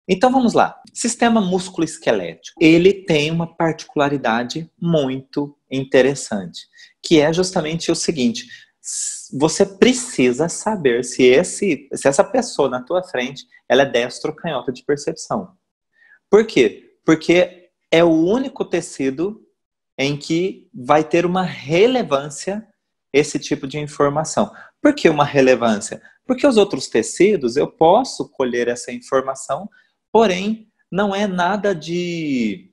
Então vamos lá. Sistema músculo-esquelético. Ele tem uma particularidade muito interessante, que é justamente o seguinte: você precisa saber se essa pessoa na tua frente ela é destra ou canhota de percepção. Por quê? Porque é o único tecido em que vai ter uma relevância esse tipo de informação. Por que uma relevância? Porque os outros tecidos eu posso colher essa informação, porém não é nada de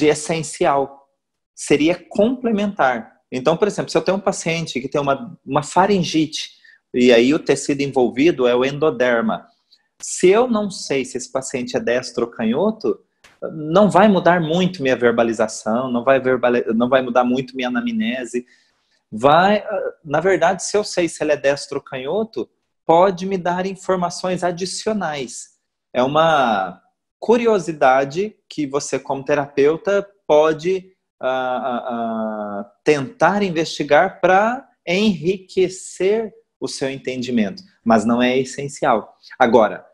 essencial. Seria complementar. Então, por exemplo, se eu tenho um paciente que tem uma faringite, e aí o tecido envolvido é o endoderma. Se eu não sei se esse paciente é destro ou canhoto, não vai mudar muito minha verbalização, não vai mudar muito minha anamnese. Na verdade, se eu sei se ele é destro ou canhoto, pode me dar informações adicionais. É uma curiosidade que você, como terapeuta, pode tentar investigar para enriquecer o seu entendimento, mas não é essencial. Agora,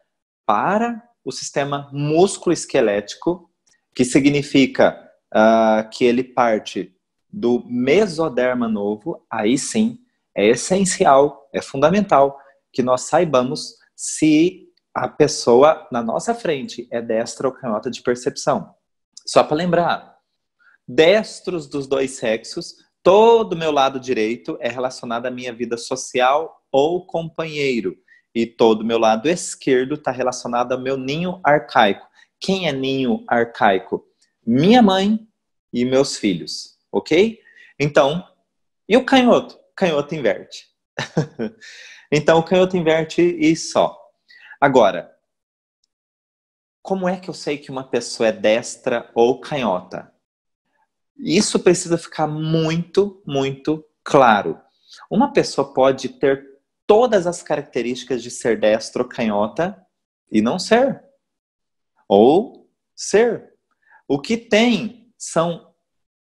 para o sistema músculo-esquelético, que significa que ele parte do mesoderma novo, aí sim é essencial, é fundamental que nós saibamos se a pessoa na nossa frente é destra ou canhota de percepção. Só para lembrar, destros dos dois sexos, todo o meu lado direito é relacionado à minha vida social ou companheiro. E todo o meu lado esquerdo está relacionado ao meu ninho arcaico. Quem é ninho arcaico? Minha mãe e meus filhos, ok? Então, e o canhoto? Canhoto inverte. Então, o canhoto inverte e só. Agora, como é que eu sei que uma pessoa é destra ou canhota? Isso precisa ficar muito, muito claro. Uma pessoa pode ter todas as características de ser destro ou canhota e não ser. Ou ser. O que tem são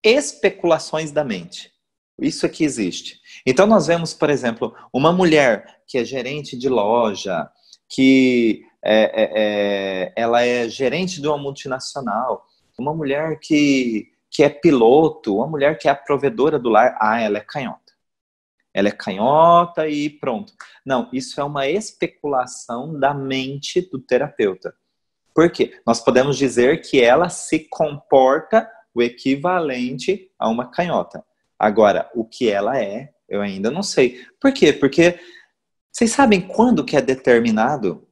especulações da mente. Isso é que existe. Então nós vemos, por exemplo, uma mulher que é gerente de loja, que ela é gerente de uma multinacional, uma mulher que é piloto, uma mulher que é a provedora do lar, ela é canhota. Ela é canhota e pronto. Não, isso é uma especulação da mente do terapeuta. Por quê? Nós podemos dizer que ela se comporta o equivalente a uma canhota. Agora, o que ela é, eu ainda não sei. Por quê? Porque vocês sabem quando que é determinado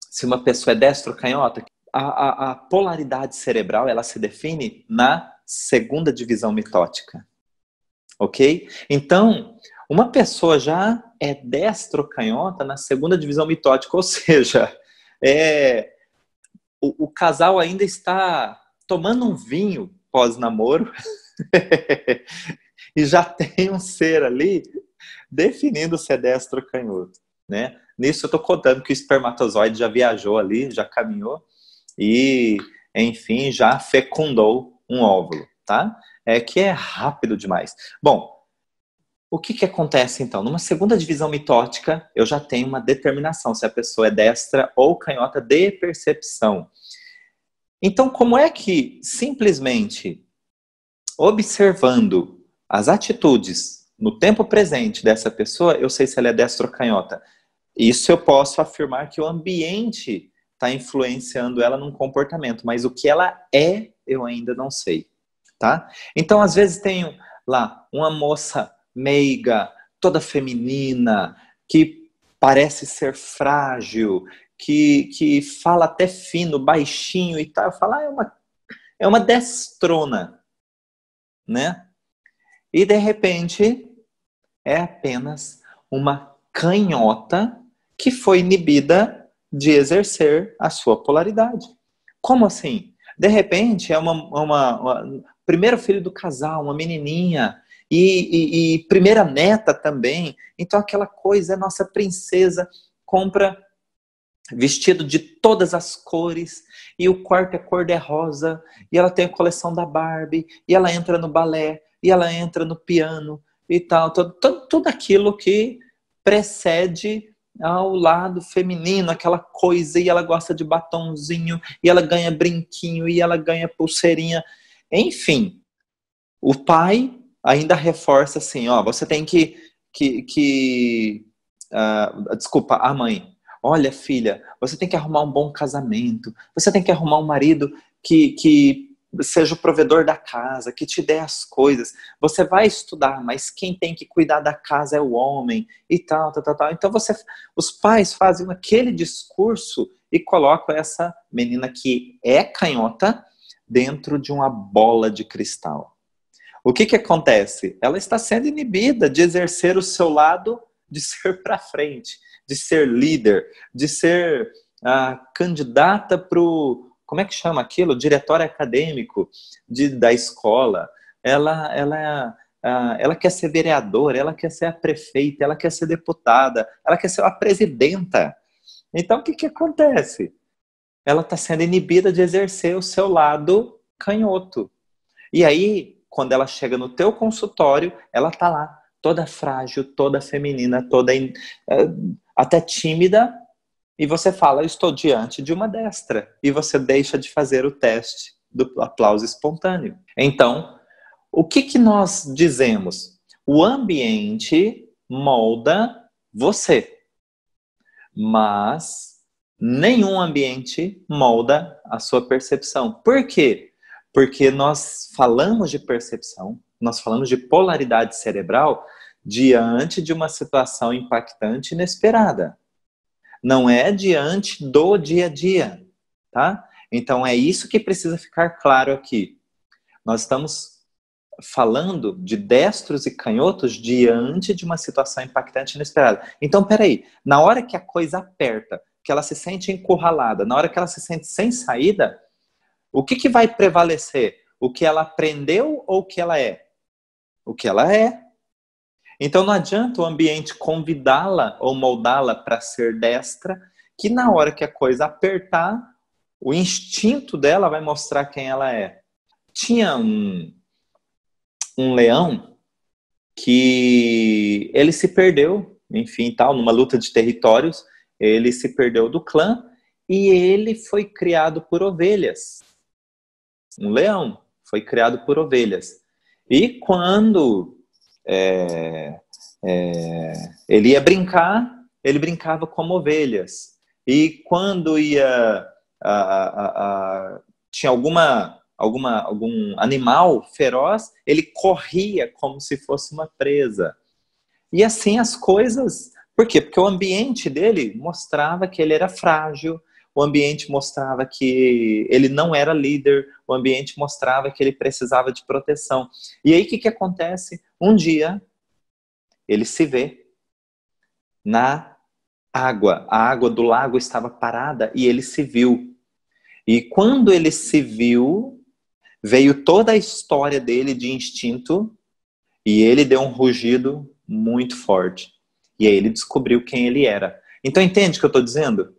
se uma pessoa é destro ou canhota? A polaridade cerebral, ela se define na segunda divisão mitótica. Ok? Então, uma pessoa já é destro ou canhota na segunda divisão mitótica, ou seja, o casal ainda está tomando um vinho pós-namoro e já tem um ser ali definindo se é destro ou canhoto, né? Nisso eu estou contando que o espermatozoide já viajou ali, já caminhou e, enfim, já fecundou um óvulo, tá? Que é rápido demais. Bom, o que acontece então? Numa segunda divisão mitótica, eu já tenho uma determinação se a pessoa é destra ou canhota de percepção. Então, como é que simplesmente observando as atitudes no tempo presente dessa pessoa, eu sei se ela é destra ou canhota? Isso eu posso afirmar que o ambiente está influenciando ela num comportamento, mas o que ela é, eu ainda não sei, tá? Então, às vezes tem lá uma moça meiga, toda feminina, que parece ser frágil, que fala até fino, baixinho e tal. Eu falo, é uma destrona, né? E de repente é apenas uma canhota que foi inibida de exercer a sua polaridade. Como assim? De repente é uma primeiro filho do casal, uma menininha, e primeira neta também. Então aquela coisa, a nossa princesa compra vestido de todas as cores, e o quarto é cor-de-rosa, e ela tem a coleção da Barbie, e ela entra no balé, e ela entra no piano, e tal, tudo aquilo que precede ao lado feminino, aquela coisa, e ela gosta de batonzinho, e ela ganha brinquinho, e ela ganha pulseirinha. Enfim, o pai ainda reforça assim, ó, você tem desculpa, a mãe. Olha, filha, você tem que arrumar um bom casamento, você tem que arrumar um marido que seja o provedor da casa, que te dê as coisas. Você vai estudar, mas quem tem que cuidar da casa é o homem, e tal, tal, tal, tal. Então os pais fazem aquele discurso e colocam essa menina que é canhota dentro de uma bola de cristal. O que acontece? Ela está sendo inibida de exercer o seu lado de ser para frente, de ser líder, de ser candidata para o, como é que chama aquilo? Diretório acadêmico da escola. Ela quer ser vereadora, ela quer ser a prefeita, ela quer ser deputada, ela quer ser a presidenta. Então, o que acontece? Ela está sendo inibida de exercer o seu lado canhoto. E aí, quando ela chega no teu consultório, ela tá lá, toda frágil, toda feminina, toda até tímida, e você fala, eu estou diante de uma destra. E você deixa de fazer o teste do aplauso espontâneo. Então, o que nós dizemos? O ambiente molda você, mas nenhum ambiente molda a sua percepção. Por quê? Porque nós falamos de percepção, nós falamos de polaridade cerebral diante de uma situação impactante inesperada. Não é diante do dia a dia, tá? Então é isso que precisa ficar claro aqui. Nós estamos falando de destros e canhotos diante de uma situação impactante inesperada. Então, peraí, na hora que a coisa aperta, que ela se sente encurralada, na hora que ela se sente sem saída, o que vai prevalecer? O que ela aprendeu ou o que ela é? O que ela é. Então não adianta o ambiente convidá-la ou moldá-la para ser destra, que na hora que a coisa apertar, o instinto dela vai mostrar quem ela é. Tinha um leão que ele se perdeu, enfim, tal, numa luta de territórios, ele se perdeu do clã e ele foi criado por ovelhas. Um leão foi criado por ovelhas. E quando ele ia brincar, ele brincava como ovelhas. E quando tinha algum animal feroz, ele corria como se fosse uma presa. E assim as coisas... Por quê? Porque o ambiente dele mostrava que ele era frágil, o ambiente mostrava que ele não era líder, o ambiente mostrava que ele precisava de proteção. E aí o que acontece? Um dia, ele se vê na água. A água do lago estava parada e ele se viu. E quando ele se viu, veio toda a história dele de instinto e ele deu um rugido muito forte. E aí ele descobriu quem ele era. Então entende o que eu estou dizendo?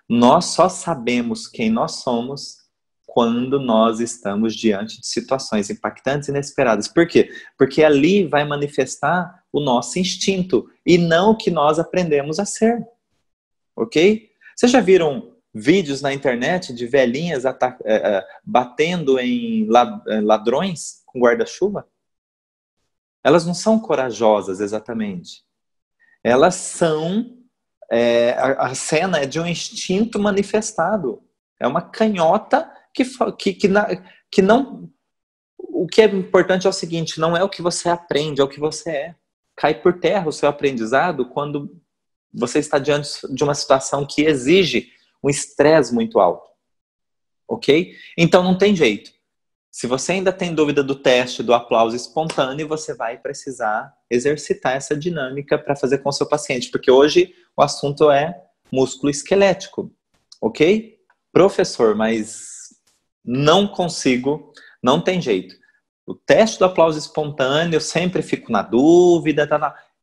Nós só sabemos quem nós somos quando nós estamos diante de situações impactantes e inesperadas. Por quê? Porque ali vai manifestar o nosso instinto e não o que nós aprendemos a ser. Ok? Vocês já viram vídeos na internet de velhinhas batendo em ladrões com guarda-chuva? Elas não são corajosas exatamente. Elas são... a cena é de um instinto manifestado. É uma canhota que não... O que é importante é o seguinte, não é o que você aprende, é o que você é. Cai por terra o seu aprendizado quando você está diante de uma situação que exige um estresse muito alto. Ok? Então não tem jeito. Se você ainda tem dúvida do teste do aplauso espontâneo, você vai precisar exercitar essa dinâmica para fazer com o seu paciente, porque hoje o assunto é músculo esquelético, ok? Professor, mas não consigo, não tem jeito. O teste do aplauso espontâneo, eu sempre fico na dúvida,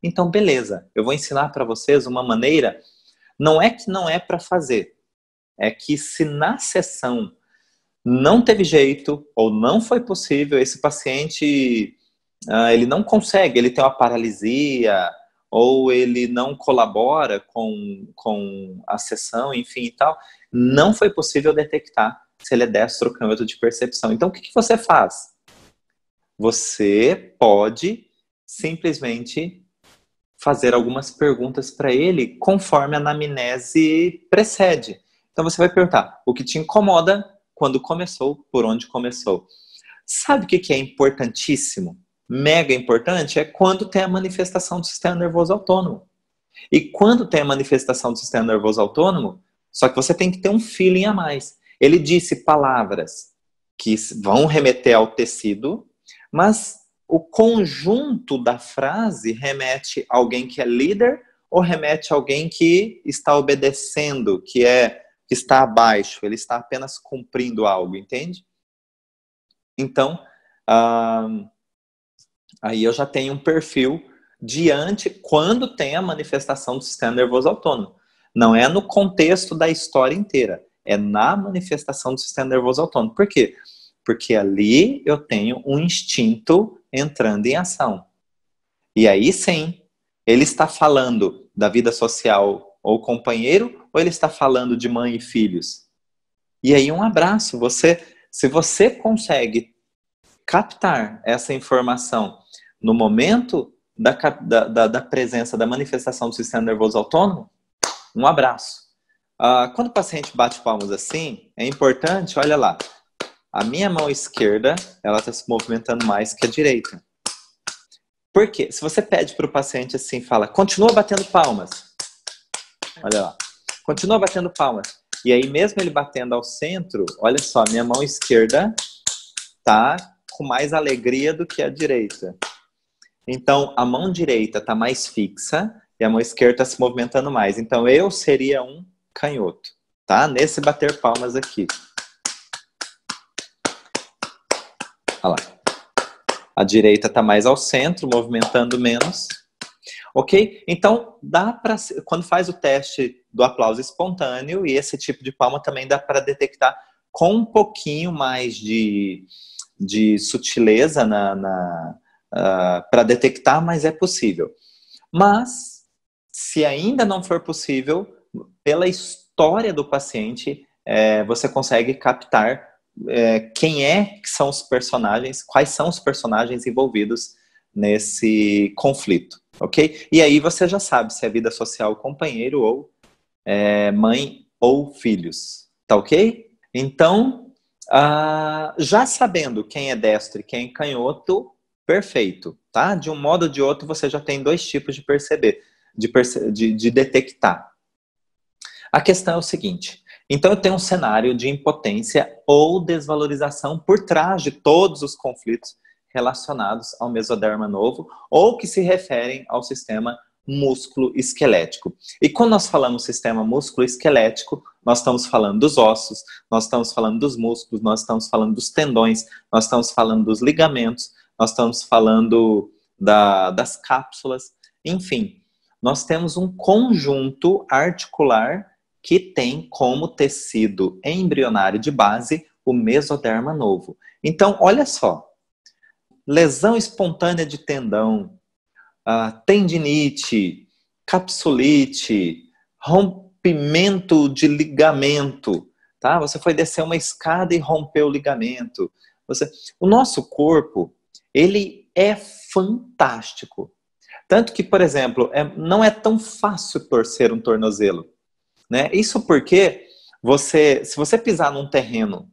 Então, beleza, eu vou ensinar para vocês uma maneira, não é que não é para fazer, é que se na sessão não teve jeito, ou não foi possível, esse paciente, ele não consegue, ele tem uma paralisia, ou ele não colabora com a sessão, enfim e tal, não foi possível detectar se ele é destro ou canhoto de percepção. Então, o que você faz? Você pode simplesmente fazer algumas perguntas para ele conforme a anamnese precede. Então, você vai perguntar o que te incomoda, quando começou, por onde começou. Sabe o que é importantíssimo? Mega importante é quando tem a manifestação do sistema nervoso autônomo. E quando tem a manifestação do sistema nervoso autônomo, só que você tem que ter um feeling a mais. Ele disse palavras que vão remeter ao tecido, mas o conjunto da frase remete a alguém que é líder ou remete a alguém que está obedecendo, que está abaixo, ele está apenas cumprindo algo, entende? Então, aí eu já tenho um perfil diante quando tem a manifestação do sistema nervoso autônomo. Não é no contexto da história inteira, é na manifestação do sistema nervoso autônomo. Por quê? Porque ali eu tenho um instinto entrando em ação. E aí sim, ele está falando da vida social ou companheiro, ou ele está falando de mãe e filhos? E aí um abraço. Se você consegue captar essa informação no momento da presença, da manifestação do sistema nervoso autônomo, um abraço. Quando o paciente bate palmas assim, é importante, olha lá, a minha mão esquerda, ela está se movimentando mais que a direita. Por quê? Se você pede para o paciente assim, fala, continua batendo palmas. Olha lá, continua batendo palmas. E aí, mesmo ele batendo ao centro, olha só, minha mão esquerda tá com mais alegria do que a direita. Então, a mão direita está mais fixa e a mão esquerda está se movimentando mais. Então, eu seria um canhoto, tá? Nesse bater palmas aqui. Olha lá. A direita está mais ao centro, movimentando menos. Ok? Então, dá para, quando faz o teste do aplauso espontâneo, e esse tipo de palma também dá para detectar com um pouquinho mais de sutileza para detectar, mas é possível. Mas, se ainda não for possível, pela história do paciente, você consegue captar quem que são os personagens, quais são os personagens envolvidos nesse conflito, ok? E aí você já sabe se é vida social, companheiro ou mãe ou filhos, tá ok? Então, já sabendo quem é destro e quem é canhoto, perfeito, tá? De um modo ou de outro, você já tem dois tipos de perceber, de detectar. A questão é o seguinte, então eu tenho um cenário de impotência ou desvalorização por trás de todos os conflitos relacionados ao mesoderma novo ou que se referem ao sistema músculo-esquelético. E quando nós falamos sistema músculo-esquelético, nós estamos falando dos ossos, nós estamos falando dos músculos, nós estamos falando dos tendões, nós estamos falando dos ligamentos, nós estamos falando das cápsulas, enfim. Nós temos um conjunto articular que tem como tecido embrionário de base o mesoderma novo. Então, olha só, lesão espontânea de tendão, tendinite, capsulite, rompimento de ligamento, tá? Você foi descer uma escada e rompeu o ligamento. O nosso corpo, ele é fantástico. Tanto que, por exemplo, não é tão fácil torcer um tornozelo, né? Isso porque se você pisar num terreno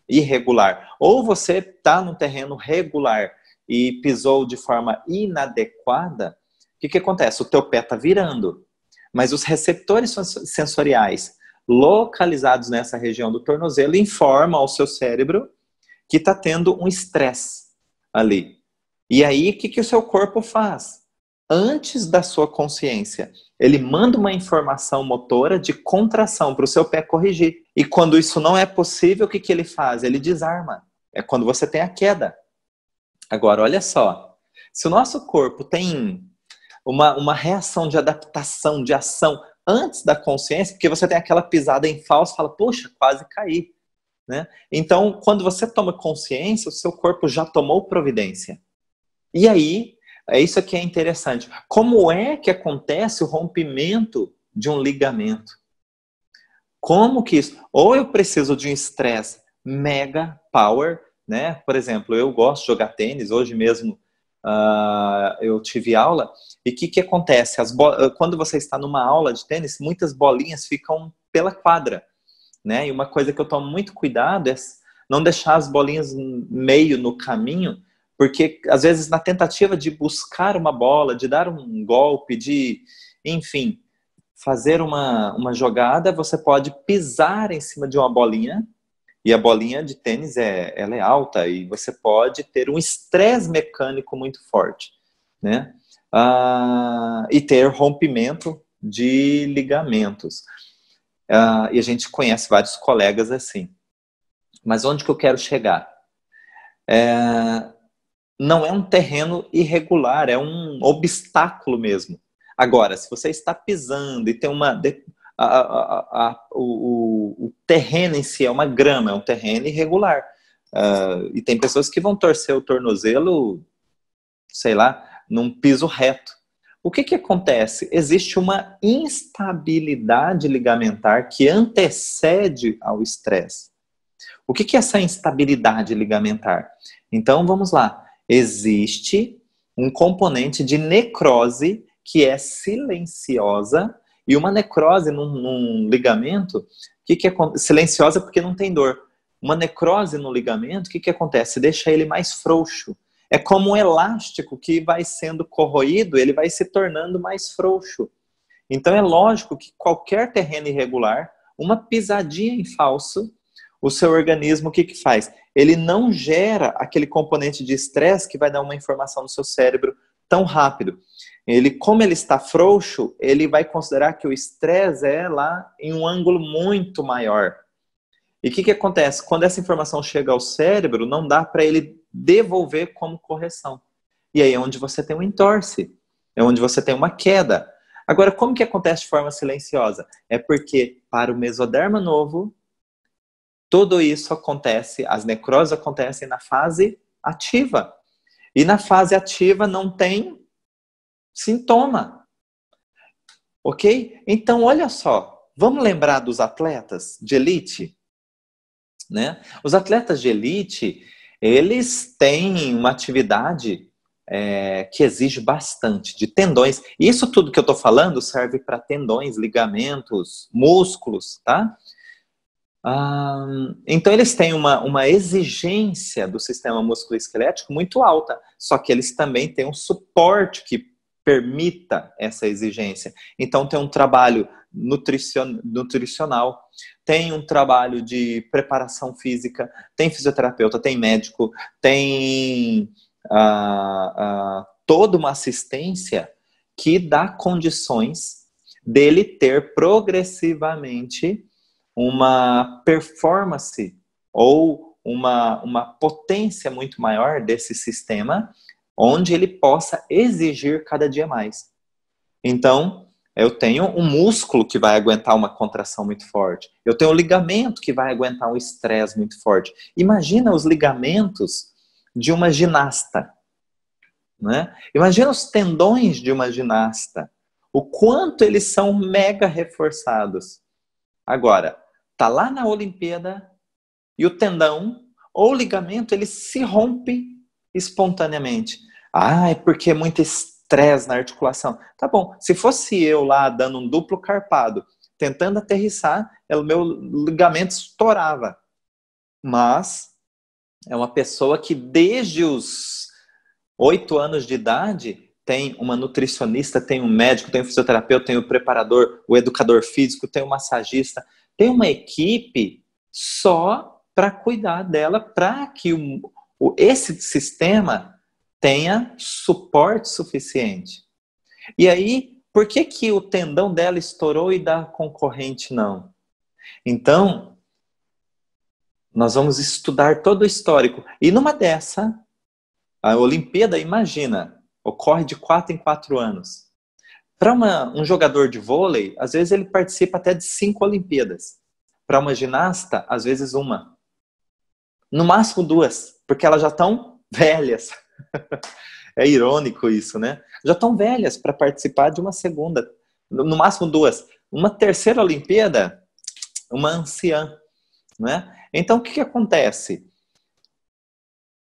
irregular, ou você está num terreno regular e pisou de forma inadequada, o que acontece? O teu pé está virando, mas os receptores sensoriais localizados nessa região do tornozelo informam ao seu cérebro que está tendo um estresse ali. E aí, o que o seu corpo faz? Antes da sua consciência, ele manda uma informação motora de contração para o seu pé corrigir. E quando isso não é possível, o que ele faz? Ele desarma. É quando você tem a queda. Agora, olha só. Se o nosso corpo tem uma reação de adaptação, de ação antes da consciência, porque você tem aquela pisada em falso e fala, poxa, quase caí. Né? Então, quando você toma consciência, o seu corpo já tomou providência. E aí, É isso que é interessante. Como é que acontece o rompimento de um ligamento? Como que isso? Ou eu preciso de um estresse mega power, né? Por exemplo, eu gosto de jogar tênis, hoje mesmo eu tive aula, e o que acontece? Quando você está numa aula de tênis, muitas bolinhas ficam pela quadra, né? E uma coisa que eu tomo muito cuidado é não deixar as bolinhas meio no caminho, porque às vezes na tentativa de buscar uma bola, de dar um golpe, enfim, fazer uma jogada, você pode pisar em cima de uma bolinha, e a bolinha de tênis ela é alta, e você pode ter um estresse mecânico muito forte, né? E ter rompimento de ligamentos. E a gente conhece vários colegas assim. Mas onde que eu quero chegar? Não é um terreno irregular, é um obstáculo mesmo. Agora, se você está pisando e tem o terreno em si é uma grama, é um terreno irregular. E tem pessoas que vão torcer o tornozelo, sei lá, num piso reto. O que acontece? Existe uma instabilidade ligamentar que antecede ao estresse. O que é essa instabilidade ligamentar? Então, vamos lá. Existe um componente de necrose que é silenciosa, e uma necrose num ligamento, que é silenciosa porque não tem dor. Uma necrose no ligamento, o que acontece? Deixa ele mais frouxo. É como um elástico que vai sendo corroído, ele vai se tornando mais frouxo. Então é lógico que qualquer terreno irregular, uma pisadinha em falso, o seu organismo o que faz? Ele não gera aquele componente de estresse que vai dar uma informação no seu cérebro tão rápido. Como ele está frouxo, ele vai considerar que o estresse é lá em um ângulo muito maior. E o que acontece? Quando essa informação chega ao cérebro, não dá para ele devolver como correção. E aí é onde você tem um entorse, é onde você tem uma queda. Agora, como que acontece de forma silenciosa? É porque para o mesoderma novo, tudo isso acontece, as necroses acontecem na fase ativa. E na fase ativa não tem sintoma. Ok? Então, olha só, vamos lembrar dos atletas de elite? Né? Os atletas de elite, eles têm uma atividade que exige bastante de tendões. E isso tudo que eu estou falando serve para tendões, ligamentos, músculos, tá? Então eles têm uma exigência do sistema musculoesquelético muito alta, só que eles também têm um suporte que permita essa exigência. Então tem um trabalho nutricional, tem um trabalho de preparação física, tem fisioterapeuta, tem médico, tem toda uma assistência que dá condições dele ter progressivamente uma performance ou uma potência muito maior desse sistema, onde ele possa exigir cada dia mais. Então, eu tenho um músculo que vai aguentar uma contração muito forte. Eu tenho um ligamento que vai aguentar um estresse muito forte. Imagina os ligamentos de uma ginasta, né? Imagina os tendões de uma ginasta. O quanto eles são mega reforçados. Agora, tá lá na Olimpíada e o tendão ou o ligamento, ele se rompe espontaneamente. É porque é muito estresse na articulação. Tá bom, se fosse eu lá dando um duplo carpado, tentando aterrissar, o meu ligamento estourava. Mas é uma pessoa que desde os 8 anos de idade tem uma nutricionista, tem um médico, tem um fisioterapeuta, tem o preparador, o educador físico, tem o massagista, tem uma equipe só para cuidar dela, para que esse sistema tenha suporte suficiente. E aí, por que o tendão dela estourou e da concorrente não? Então, nós vamos estudar todo o histórico. E numa dessa, a Olimpíada, imagina, ocorre de 4 em 4 anos. Para um jogador de vôlei, às vezes ele participa até de 5 Olimpíadas. Para uma ginasta, às vezes uma. No máximo 2, porque elas já estão velhas. É irônico isso, né? Já estão velhas para participar de uma segunda, no máximo duas. Uma terceira Olimpíada, uma anciã, né? Então, o que acontece?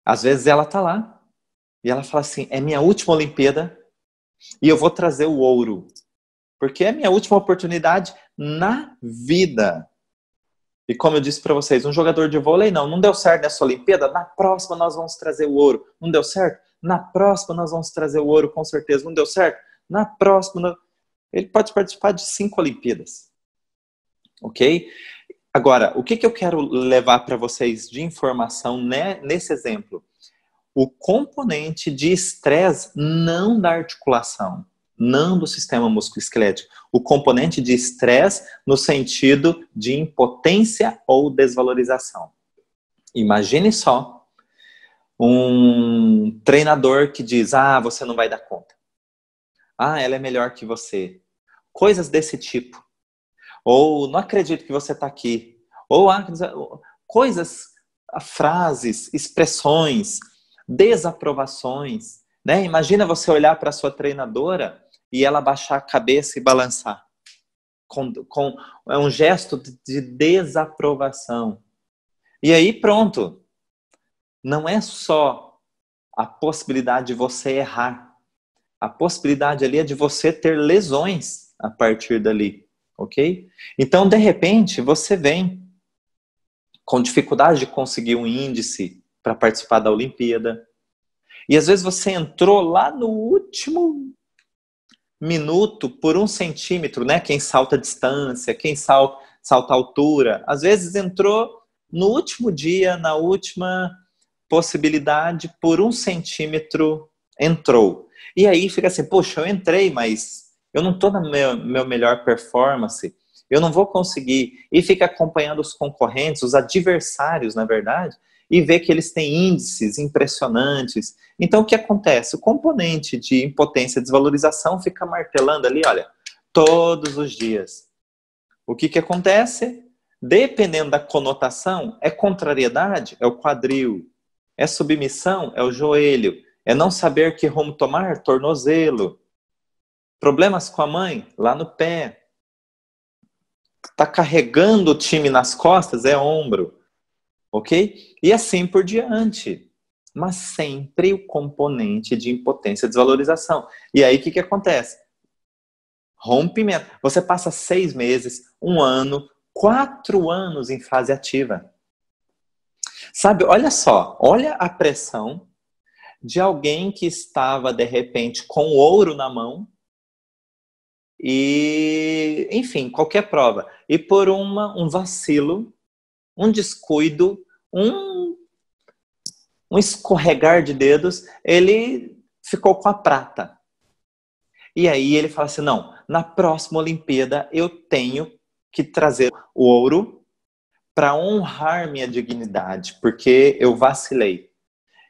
Às vezes ela está lá e ela fala assim, é minha última Olimpíada e eu vou trazer o ouro, porque é minha última oportunidade na vida. E como eu disse para vocês, um jogador de vôlei não deu certo nessa Olimpíada, na próxima nós vamos trazer o ouro. Não deu certo? Na próxima nós vamos trazer o ouro, com certeza. Não deu certo? Na próxima... Ele pode participar de 5 Olimpíadas. Ok? Agora, o que eu quero levar para vocês de informação nesse exemplo? O componente de estresse não da articulação, não do sistema musculoesquelético. O componente de estresse no sentido de impotência ou desvalorização. Imagine só um treinador que diz, você não vai dar conta. Ela é melhor que você. Coisas desse tipo. Ou, não acredito que você está aqui. Ou, coisas, frases, expressões, desaprovações, né? Imagina você olhar para a sua treinadora e ela baixar a cabeça e balançar. É um gesto de desaprovação. E aí pronto. Não é só a possibilidade de você errar. A possibilidade ali é de você ter lesões a partir dali. Ok? Então, de repente, você vem com dificuldade de conseguir um índice para participar da Olimpíada. E às vezes você entrou lá no último minuto por 1 centímetro, né? Quem salta a distância, quem salta a altura. Às vezes entrou no último dia, na última possibilidade, por 1 centímetro entrou. E aí fica assim, poxa, eu entrei, mas eu não estou na meu melhor performance, eu não vou conseguir. E fica acompanhando os concorrentes, os adversários, na verdade, e vê que eles têm índices impressionantes. Então, o que acontece? O componente de impotência e desvalorização fica martelando ali, olha, todos os dias. O que acontece? Dependendo da conotação, é contrariedade, é o quadril. É submissão, é o joelho. É não saber que rumo tomar, tornozelo. Problemas com a mãe, lá no pé. Tá carregando o time nas costas, é ombro. Ok? E assim por diante. Mas sempre o componente de impotência e desvalorização. E aí o que acontece? Rompimento. Você passa 6 meses, 1 ano, 4 anos em fase ativa. Sabe, olha só, olha a pressão de alguém que estava, de repente, com ouro na mão e, enfim, qualquer prova. E por um vacilo, um descuido, um escorregar de dedos, ele ficou com a prata. E aí ele fala assim, não, na próxima Olimpíada eu tenho que trazer o ouro para honrar minha dignidade, porque eu vacilei.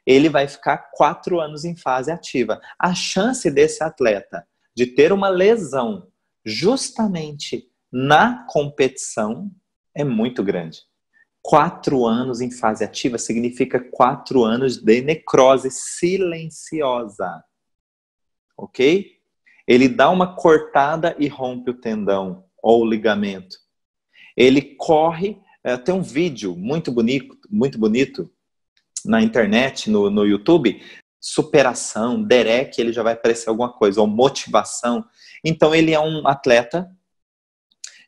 Ele vai ficar 4 anos em fase ativa. A chance desse atleta de ter uma lesão justamente na competição é muito grande. 4 anos em fase ativa significa 4 anos de necrose silenciosa. Ok? Ele dá uma cortada e rompe o tendão ou o ligamento. Ele corre, tem um vídeo muito bonito na internet, no YouTube, superação, Derek, ele já vai aparecer alguma coisa, ou motivação. Então ele é um atleta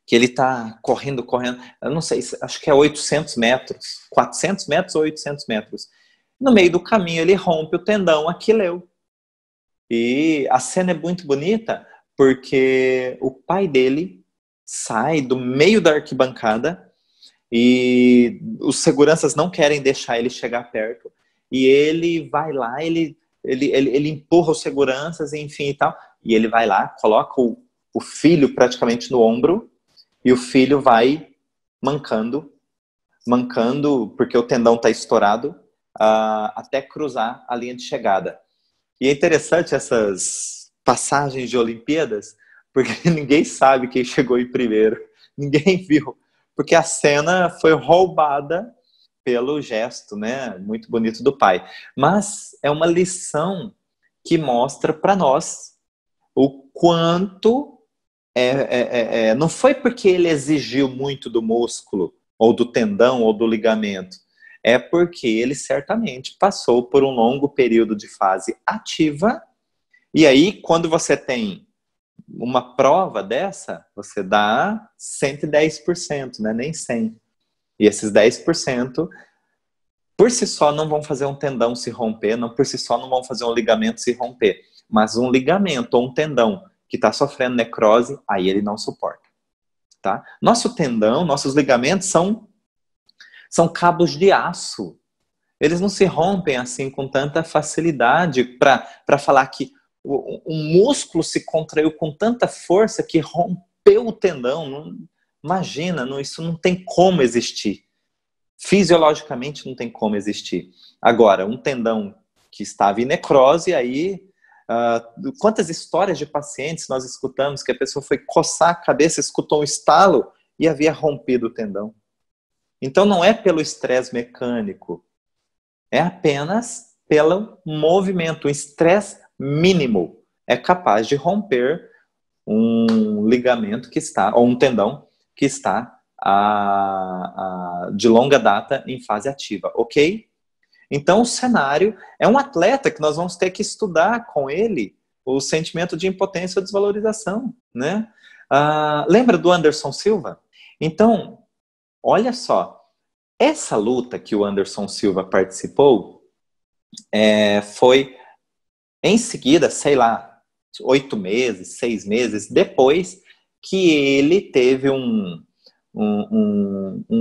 que ele está correndo, eu não sei, acho que é 800 metros, 400 metros ou 800 metros. No meio do caminho ele rompe o tendão aquileu. E a cena é muito bonita porque o pai dele sai do meio da arquibancada e os seguranças não querem deixar ele chegar perto. E ele vai lá, ele empurra os seguranças, enfim e tal. E ele vai lá, coloca o filho praticamente no ombro e o filho vai mancando, porque o tendão está estourado, até cruzar a linha de chegada. E é interessante essas passagens de Olimpíadas, porque ninguém sabe quem chegou em primeiro. Ninguém viu. Porque a cena foi roubada pelo gesto, né, muito bonito do pai. Mas é uma lição que mostra para nós o quanto não foi porque ele exigiu muito do músculo, ou do tendão, ou do ligamento. É porque ele certamente passou por um longo período de fase ativa. E aí, quando você tem uma prova dessa, você dá 110%, né? Nem 100%. E esses 10%, por si só, não vão fazer um tendão se romper, não, por si só não vão fazer um ligamento se romper. Mas um ligamento ou um tendão que está sofrendo necrose, aí ele não suporta. Tá? Nosso tendão, nossos ligamentos são cabos de aço. Eles não se rompem assim com tanta facilidade para falar que um músculo se contraiu com tanta força que rompeu o tendão. Não, imagina, não, isso não tem como existir. Fisiologicamente não tem como existir. Agora, um tendão que estava em necrose, aí quantas histórias de pacientes nós escutamos que a pessoa foi coçar a cabeça, escutou um estalo e havia rompido o tendão. Então não é pelo estresse mecânico, é apenas pelo movimento. Um estresse mínimo é capaz de romper um ligamento que está, ou um tendão que está de longa data em fase ativa, ok? Então o cenário é um atleta que nós vamos ter que estudar com ele o sentimento de impotência ou desvalorização, né? Lembra do Anderson Silva? Então, olha só, essa luta que o Anderson Silva participou foi em seguida, sei lá, 8 meses, 6 meses depois que ele teve um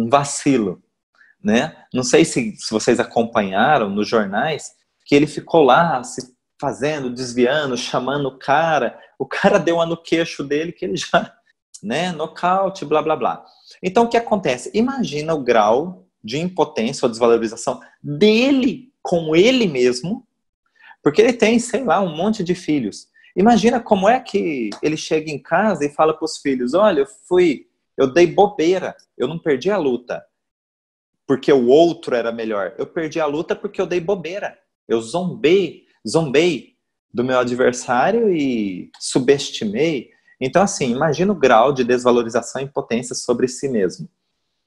vacilo, né? Não sei se vocês acompanharam nos jornais que ele ficou lá se fazendo, desviando, chamando o cara deu uma no queixo dele que ele já, né, nocaute, blá blá blá. Então o que acontece? Imagina o grau de impotência ou desvalorização dele com ele mesmo, porque ele tem, sei lá, um monte de filhos. Imagina como é que ele chega em casa e fala para os filhos: olha, eu dei bobeira, eu não perdi a luta porque o outro era melhor. Eu perdi a luta porque eu dei bobeira. Eu zombei do meu adversário e subestimei. Então, assim, imagina o grau de desvalorização e impotência sobre si mesmo.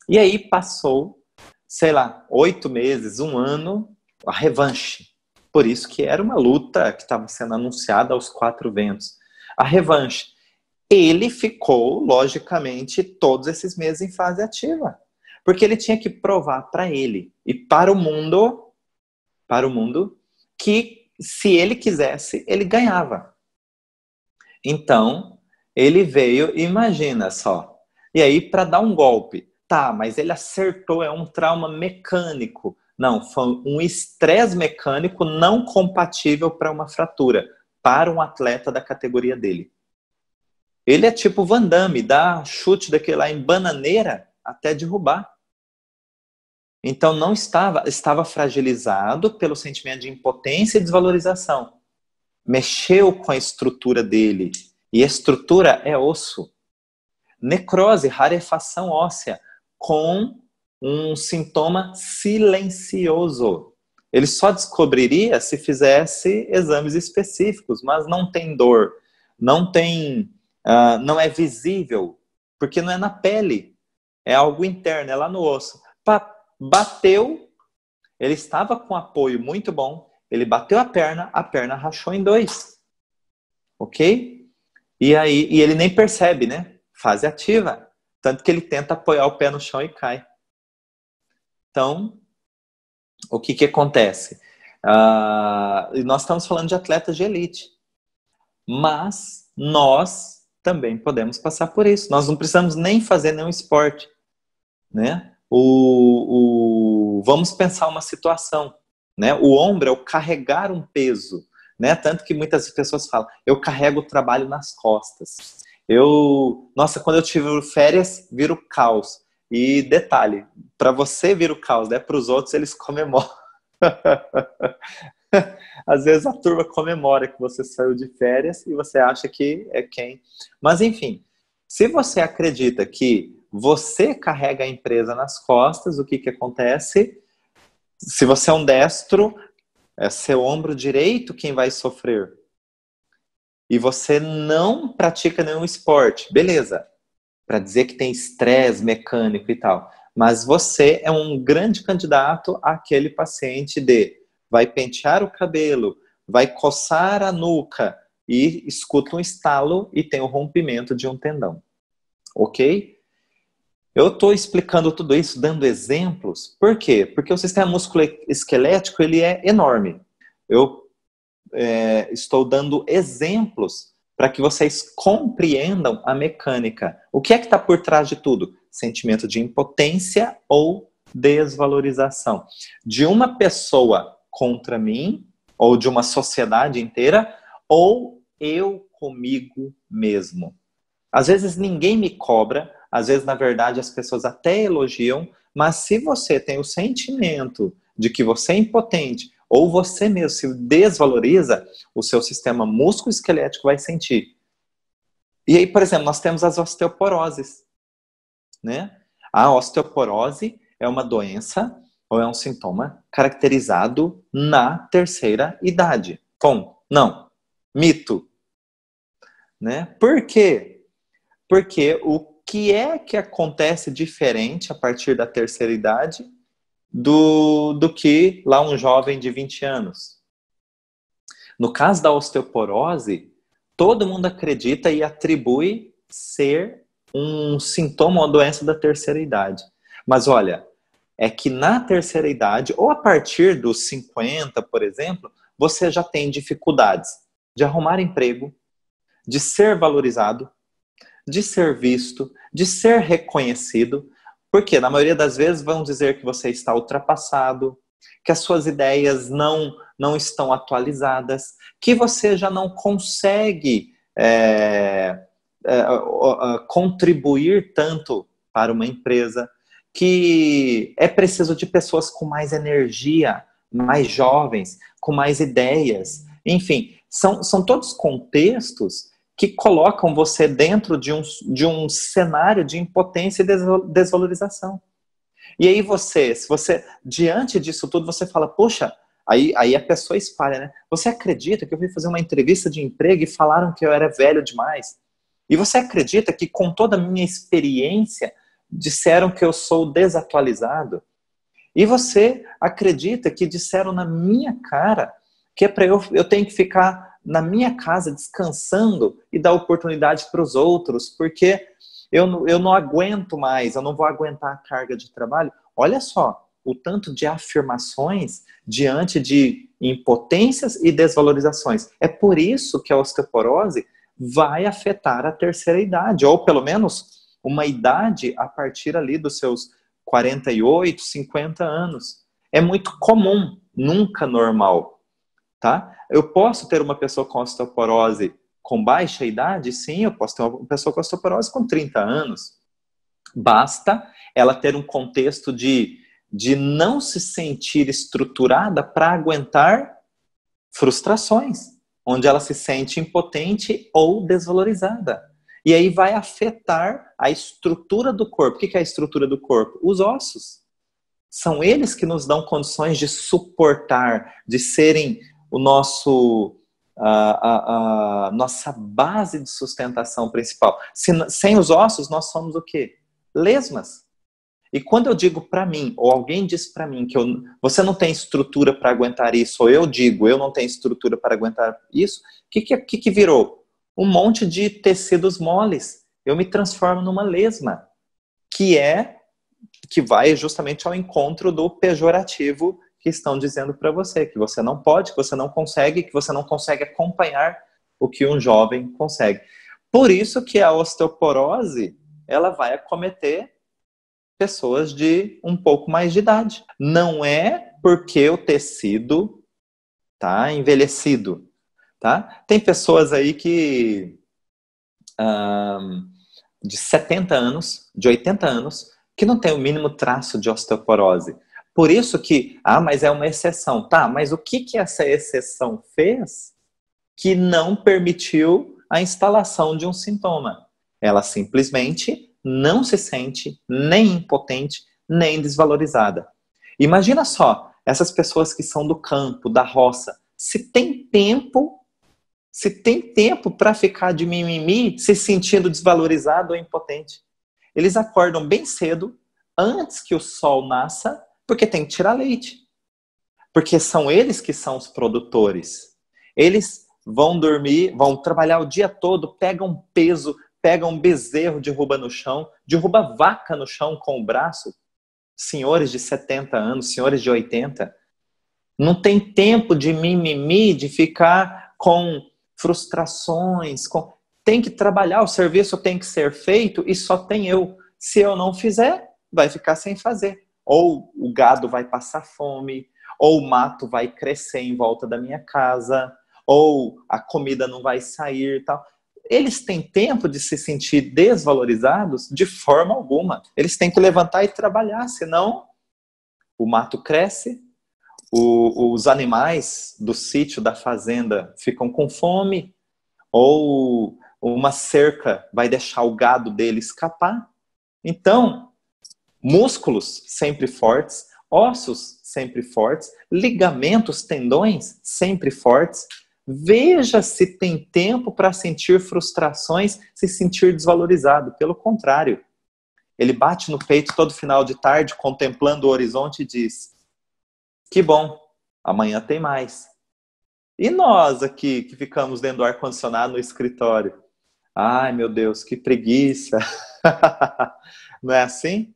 E aí passou, sei lá, 8 meses, 1 ano, a revanche. Por isso que era uma luta que estava sendo anunciada aos 4 ventos. A revanche. Ele ficou, logicamente, todos esses meses em fase ativa. Porque ele tinha que provar para ele e para o mundo que se ele quisesse, ele ganhava. Então, ele veio, imagina só. E aí, para dar um golpe, tá, mas ele acertou, é um trauma mecânico. Não, foi um estresse mecânico não compatível para uma fratura, para um atleta da categoria dele. Ele é tipo Van Damme, dá chute daquele lá em bananeira até derrubar. Então não estava fragilizado pelo sentimento de impotência e desvalorização. Mexeu com a estrutura dele. E a estrutura é osso. Necrose, rarefação óssea, com um sintoma silencioso. Ele só descobriria se fizesse exames específicos, mas não tem dor, não é visível, porque não é na pele, é algo interno, é lá no osso. Bateu, ele estava com apoio muito bom, ele bateu a perna rachou em 2. Ok? E ele nem percebe, né? Fase ativa. Tanto que ele tenta apoiar o pé no chão e cai. Então, o que acontece? Nós estamos falando de atletas de elite. Mas nós também podemos passar por isso. Nós não precisamos nem fazer nenhum esporte, né? Vamos pensar uma situação, né? O ombro é o carregar um peso, né? Tanto que muitas pessoas falam: eu carrego o trabalho nas costas. Nossa, quando eu tive férias, vira o caos. E detalhe, para você vir o caos, né? Para os outros eles comemoram. Às vezes a turma comemora que você saiu de férias e você acha que é quem. Mas enfim, se você acredita que você carrega a empresa nas costas, o que acontece? Se você é um destro, é seu ombro direito quem vai sofrer. E você não pratica nenhum esporte, beleza, para dizer que tem estresse mecânico e tal. Mas você é um grande candidato àquele paciente de vai pentear o cabelo, vai coçar a nuca e escuta um estalo e tem o rompimento de um tendão. Ok? Eu estou explicando tudo isso, dando exemplos. Por quê? Porque o sistema musculoesquelético ele é enorme. Eu estou dando exemplos para que vocês compreendam a mecânica. O que é que está por trás de tudo? Sentimento de impotência ou desvalorização. De uma pessoa contra mim, ou de uma sociedade inteira, ou eu comigo mesmo. Às vezes ninguém me cobra, às vezes, na verdade, as pessoas até elogiam, mas se você tem o sentimento de que você é impotente, ou você mesmo se desvaloriza, o seu sistema músculo-esquelético vai sentir. E aí, por exemplo, nós temos as osteoporoses, né? A osteoporose é uma doença ou é um sintoma caracterizado na terceira idade. Bom, não. Mito. Né? Por quê? Porque o que é que acontece diferente a partir da terceira idade do que lá um jovem de 20 anos? No caso da osteoporose, todo mundo acredita e atribui ser um sintoma ou doença da terceira idade. Mas olha, é que na terceira idade, ou a partir dos 50, por exemplo, você já tem dificuldades de arrumar emprego, de ser valorizado, de ser visto, de ser reconhecido, porque na maioria das vezes vão dizer que você está ultrapassado, que as suas ideias não estão atualizadas, que você já não consegue contribuir tanto para uma empresa, que é preciso de pessoas com mais energia, mais jovens, com mais ideias. Enfim, são todos contextos que colocam você dentro de um cenário de impotência e desvalorização. E aí se você, diante disso tudo, você fala, poxa, aí a pessoa espalha, né? Você acredita que eu fui fazer uma entrevista de emprego e falaram que eu era velho demais? E você acredita que com toda a minha experiência disseram que eu sou desatualizado? E você acredita que disseram na minha cara que é para eu tenho que ficar na minha casa descansando e dar oportunidade para os outros, porque eu não aguento mais, eu não vou aguentar a carga de trabalho? Olha só, o tanto de afirmações diante de impotências e desvalorizações. É por isso que a osteoporose vai afetar a terceira idade, ou pelo menos uma idade a partir ali dos seus 48, 50 anos. É muito comum, nunca normal. Tá? Eu posso ter uma pessoa com osteoporose com baixa idade? Sim, eu posso ter uma pessoa com osteoporose com 30 anos. Basta ela ter um contexto de não se sentir estruturada para aguentar frustrações, onde ela se sente impotente ou desvalorizada. E aí vai afetar a estrutura do corpo. O que é a estrutura do corpo? Os ossos. São eles que nos dão condições de suportar, de serem o nossa base de sustentação principal. Sem os ossos, nós somos o quê? Lesmas. E quando eu digo para mim, ou alguém diz para mim que você não tem estrutura para aguentar isso, ou eu digo, eu não tenho estrutura para aguentar isso, o que virou? Um monte de tecidos moles. Eu me transformo numa lesma, que vai justamente ao encontro do pejorativo que estão dizendo para você, que você não pode, que você não consegue acompanhar o que um jovem consegue. Por isso que a osteoporose, ela vai acometer pessoas de um pouco mais de idade. Não é porque o tecido está envelhecido, tá? Tem pessoas aí que de 70 anos, de 80 anos, que não tem o mínimo traço de osteoporose. Por isso que, mas é uma exceção. Tá, mas o que essa exceção fez que não permitiu a instalação de um sintoma? Ela simplesmente não se sente nem impotente, nem desvalorizada. Imagina só, essas pessoas que são do campo, da roça, se tem tempo para ficar de mimimi, se sentindo desvalorizado ou impotente. Eles acordam bem cedo, antes que o sol nasça, porque tem que tirar leite. Porque são eles que são os produtores. Eles vão dormir, vão trabalhar o dia todo, pegam peso, pegam um bezerro, derruba no chão, derruba vaca no chão com o braço. Senhores de 70 anos, senhores de 80. Não tem tempo de mimimi, de ficar com frustrações. Tem que trabalhar, o serviço tem que ser feito e só tem eu. Se eu não fizer, vai ficar sem fazer. Ou o gado vai passar fome, ou o mato vai crescer em volta da minha casa, ou a comida não vai sair e tal. Eles têm tempo de se sentir desvalorizados? De forma alguma. Eles têm que levantar e trabalhar, senão o mato cresce, os animais do sítio, da fazenda, ficam com fome, ou uma cerca vai deixar o gado dele escapar. Então, músculos sempre fortes, ossos sempre fortes, ligamentos, tendões sempre fortes. Veja se tem tempo para sentir frustrações, se sentir desvalorizado. Pelo contrário, ele bate no peito todo final de tarde, contemplando o horizonte e diz: que bom, amanhã tem mais. E nós aqui, que ficamos dentro do ar-condicionado no escritório? Ai, meu Deus, que preguiça. Não é assim?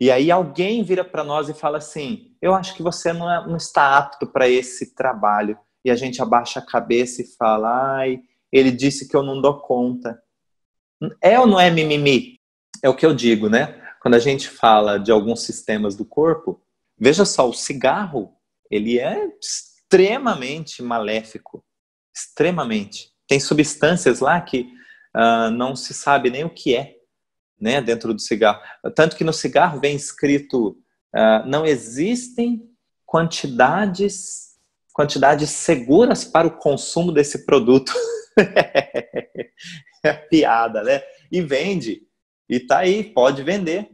E aí alguém vira para nós e fala assim: eu acho que você não está apto para esse trabalho. E a gente abaixa a cabeça e fala: ai, ele disse que eu não dou conta. É ou não é mimimi? É o que eu digo, né? Quando a gente fala de alguns sistemas do corpo, veja só, o cigarro, ele é extremamente maléfico. Extremamente. Tem substâncias lá que não se sabe nem o que é, né, dentro do cigarro. Tanto que no cigarro vem escrito: não existem quantidades seguras para o consumo desse produto. É piada, né? E vende. E tá aí, pode vender.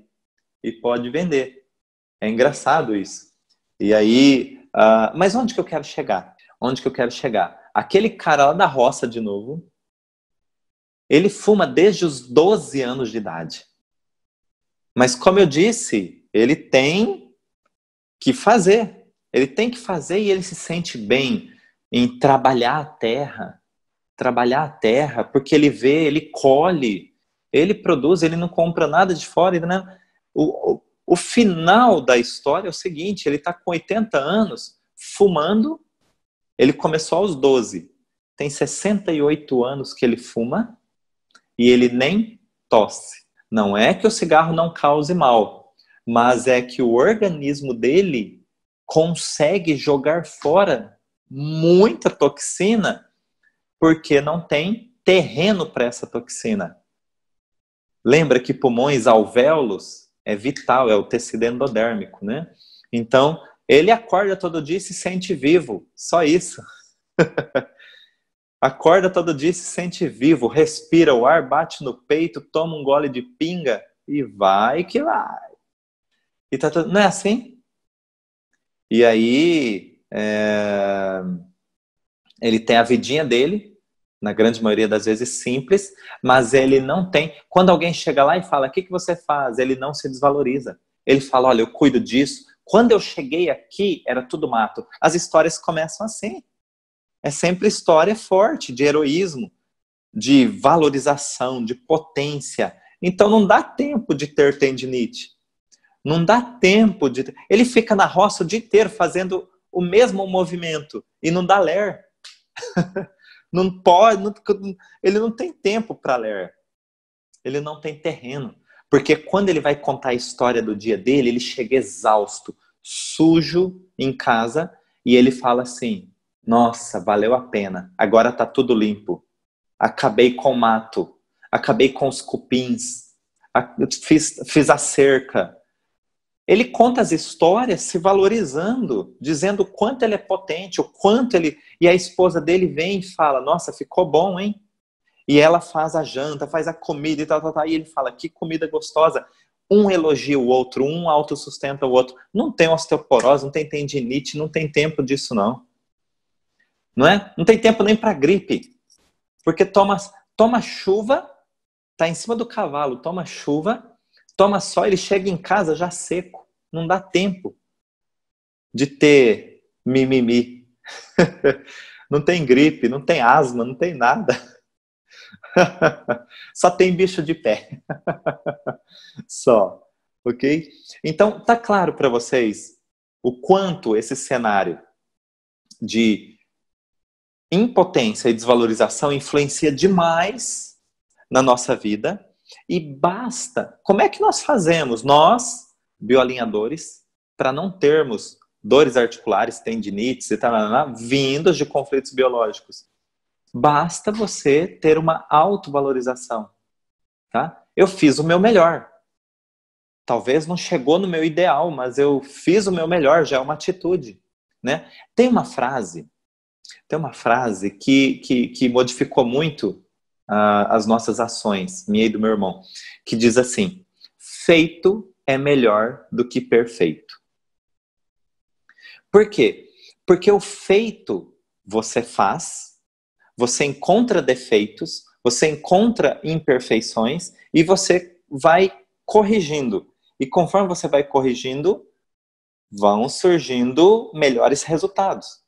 E pode vender. É engraçado isso. E aí, mas onde que eu quero chegar? Onde que eu quero chegar? Aquele cara lá da roça, de novo, ele fuma desde os 12 anos de idade. Mas, como eu disse, ele tem que fazer. Ele tem que fazer e ele se sente bem em trabalhar a terra. Trabalhar a terra, porque ele vê, ele colhe, ele produz, ele não compra nada de fora. Né? O final da história é o seguinte: ele está com 80 anos, fumando. Ele começou aos 12. Tem 68 anos que ele fuma e ele nem tosse. Não é que o cigarro não cause mal, mas é que o organismo dele consegue jogar fora muita toxina porque não tem terreno para essa toxina. Lembra que pulmões, alvéolos, é vital, é o tecido endodérmico, né? Então, ele acorda todo dia e se sente vivo, só isso. Acorda todo dia e se sente vivo, respira o ar, bate no peito, toma um gole de pinga e vai que vai. E tá tudo... Não é assim? E aí, ele tem a vidinha dele, na grande maioria das vezes simples, mas ele não tem... Quando alguém chega lá e fala: o que você faz? Ele não se desvaloriza. Ele fala: olha, eu cuido disso. Quando eu cheguei aqui, era tudo mato. As histórias começam assim. É sempre história forte, de heroísmo, de valorização, de potência. Então não dá tempo de ter tendinite. Não dá tempo de... Ele fica na roça o dia inteiro fazendo o mesmo movimento e não dá ler. Não pode, ele não tem tempo para ler. Ele não tem terreno. Porque quando ele vai contar a história do dia dele, ele chega exausto, sujo em casa, e ele fala assim: nossa, valeu a pena, agora tá tudo limpo. Acabei com o mato, acabei com os cupins, fiz a cerca. Ele conta as histórias se valorizando, dizendo o quanto ele é potente, o quanto ele... E a esposa dele vem e fala: nossa, ficou bom, hein? E ela faz a janta, faz a comida e tal. E ele fala: que comida gostosa. um elogia o outro, um autossustenta o outro. Não tem osteoporose, não tem tendinite, não tem tempo disso não. Não é? Não tem tempo nem para gripe. Porque toma chuva, tá em cima do cavalo, toma chuva, toma sol, ele chega em casa já seco. Não dá tempo de ter mimimi. Não tem gripe, não tem asma, não tem nada. Só tem bicho de pé. Só, ok? Então, tá claro para vocês o quanto esse cenário de impotência e desvalorização influencia demais na nossa vida e basta. Como é que nós fazemos, nós, bioalinhadores, para não termos dores articulares, tendinites e tal, vindos de conflitos biológicos? Basta você ter uma autovalorização, tá? Eu fiz o meu melhor. Talvez não chegou no meu ideal, mas eu fiz o meu melhor, já é uma atitude, né? Tem uma frase que modificou muito as nossas ações, minha e do meu irmão, que diz assim: feito é melhor do que perfeito. Por quê? Porque o feito você faz, você encontra defeitos, você encontra imperfeições e você vai corrigindo. E conforme você vai corrigindo, vão surgindo melhores resultados.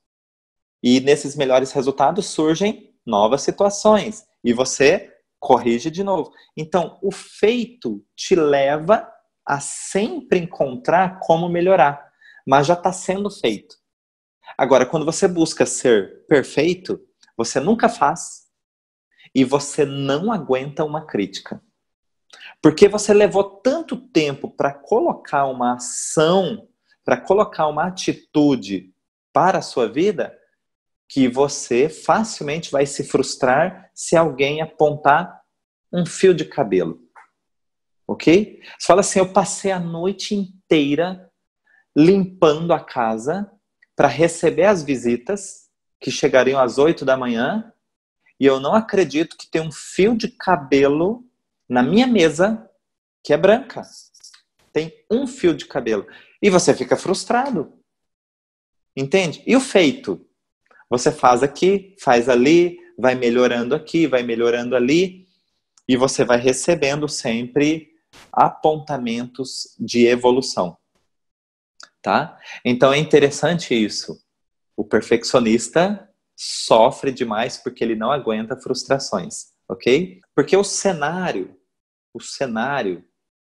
E nesses melhores resultados surgem novas situações. E você corrige de novo. Então, o feito te leva a sempre encontrar como melhorar. Mas já está sendo feito. Agora, quando você busca ser perfeito, você nunca faz. E você não aguenta uma crítica. Porque você levou tanto tempo para colocar uma ação, para colocar uma atitude para a sua vida, que você facilmente vai se frustrar se alguém apontar um fio de cabelo. Ok? Você fala assim: eu passei a noite inteira limpando a casa para receber as visitas que chegariam às 8 da manhã e eu não acredito que tem um fio de cabelo na minha mesa que é branca. Tem um fio de cabelo. E você fica frustrado. Entende? E o feito? Você faz aqui, faz ali, vai melhorando aqui, vai melhorando ali, e você vai recebendo sempre apontamentos de evolução. Tá? Então é interessante isso. O perfeccionista sofre demais porque ele não aguenta frustrações, ok? Porque o cenário,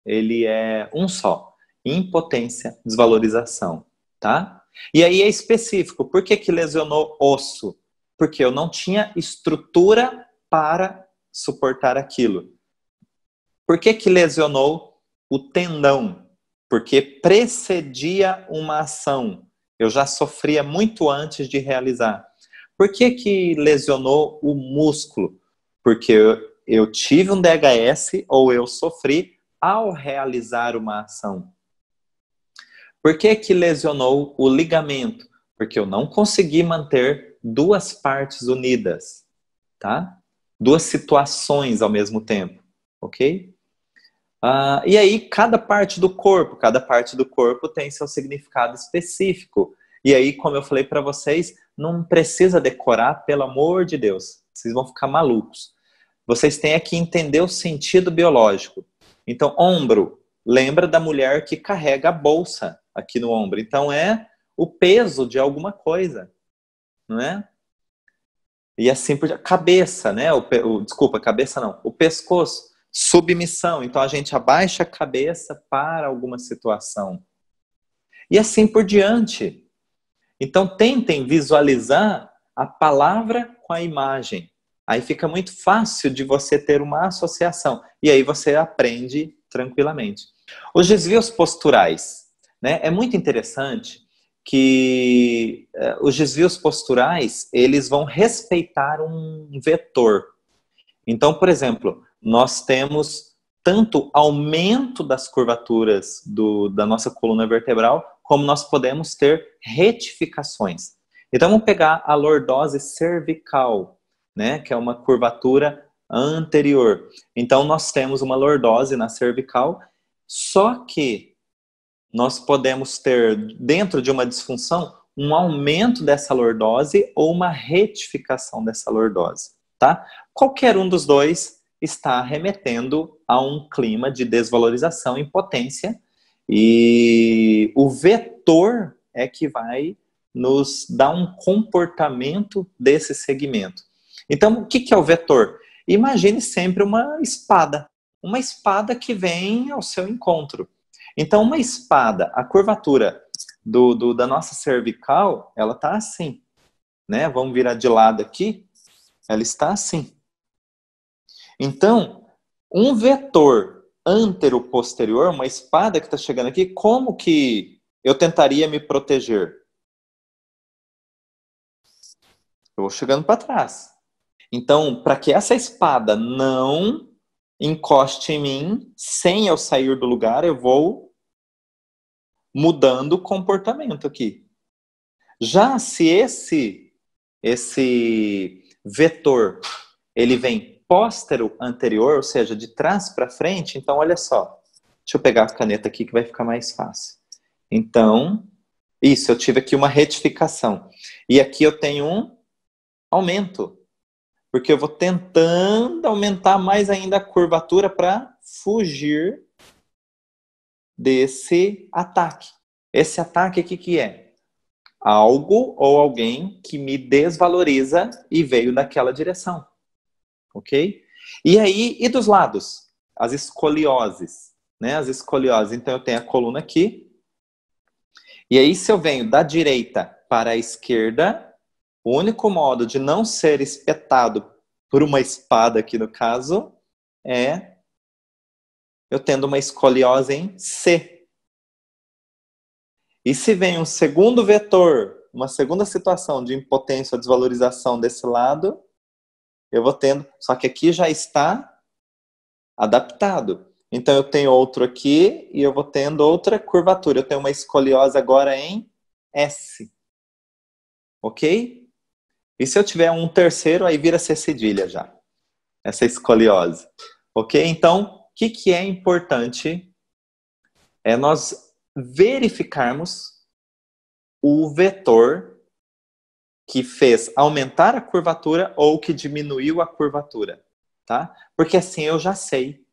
ele é um só: impotência, desvalorização, tá? E aí é específico. Por que lesionou osso? Porque eu não tinha estrutura para suportar aquilo. Por que lesionou o tendão? Porque precedia uma ação. Eu já sofria muito antes de realizar. Por que lesionou o músculo? Porque eu tive um DHS ou eu sofri ao realizar uma ação. Por que lesionou o ligamento? Porque eu não consegui manter duas partes unidas, tá? Duas situações ao mesmo tempo, ok? E aí, cada parte do corpo tem seu significado específico. E aí, como eu falei para vocês, não precisa decorar, pelo amor de Deus. Vocês vão ficar malucos. Vocês têm que entender o sentido biológico. Então, ombro, lembra da mulher que carrega a bolsa aqui no ombro. Então, é o peso de alguma coisa, não é? E assim por diante. Cabeça, né? Desculpa, cabeça não. O pescoço, submissão. Então, a gente abaixa a cabeça para alguma situação. E assim por diante. Então, tentem visualizar a palavra com a imagem. Aí fica muito fácil de você ter uma associação. E aí você aprende tranquilamente. Os desvios posturais, né? É muito interessante que os desvios posturais, eles vão respeitar um vetor. Então, por exemplo, nós temos tanto aumento das curvaturas da nossa coluna vertebral, como nós podemos ter retificações. Então, vamos pegar a lordose cervical, né, que é uma curvatura anterior. Então, nós temos uma lordose na cervical Só que nós podemos ter, dentro de uma disfunção, um aumento dessa lordose ou uma retificação dessa lordose, tá? Qualquer um dos dois está remetendo a um clima de desvalorização, impotência, e o vetor é que vai nos dar um comportamento desse segmento. Então, o que é o vetor? Imagine sempre uma espada que vem ao seu encontro. Então, uma espada, a curvatura da nossa cervical, ela está assim, né? Vamos virar de lado aqui, ela está assim. Então, um vetor antero-posterior, uma espada que está chegando aqui, como que eu tentaria me proteger? Eu vou chegando para trás. Então, para que essa espada não encoste em mim, sem eu sair do lugar, eu vou mudando o comportamento aqui. Já se esse vetor ele vem póstero anterior, ou seja, de trás para frente, então olha só. Deixa eu pegar a caneta aqui que vai ficar mais fácil. Então, isso, eu tive aqui uma retificação. E aqui eu tenho um aumento. Porque eu vou tentando aumentar mais ainda a curvatura para fugir desse ataque. Esse ataque aqui que é? Algo ou alguém que me desvaloriza e veio daquela direção. Ok? E aí, e dos lados? As escolioses. Né? As escolioses. Então, eu tenho a coluna aqui. E aí, se eu venho da direita para a esquerda, o único modo de não ser espetado por uma espada aqui no caso é eu tendo uma escoliose em C. E se vem um segundo vetor, uma segunda situação de impotência ou desvalorização desse lado, eu vou tendo, só que aqui já está adaptado. Então eu tenho outro aqui e eu vou tendo outra curvatura. Eu tenho uma escoliose agora em S. Ok? E se eu tiver um terceiro, aí vira C cedilha já. Essa escoliose. Ok? Então, o que é importante é nós verificarmos o vetor que fez aumentar a curvatura ou que diminuiu a curvatura. Tá? Porque assim eu já sei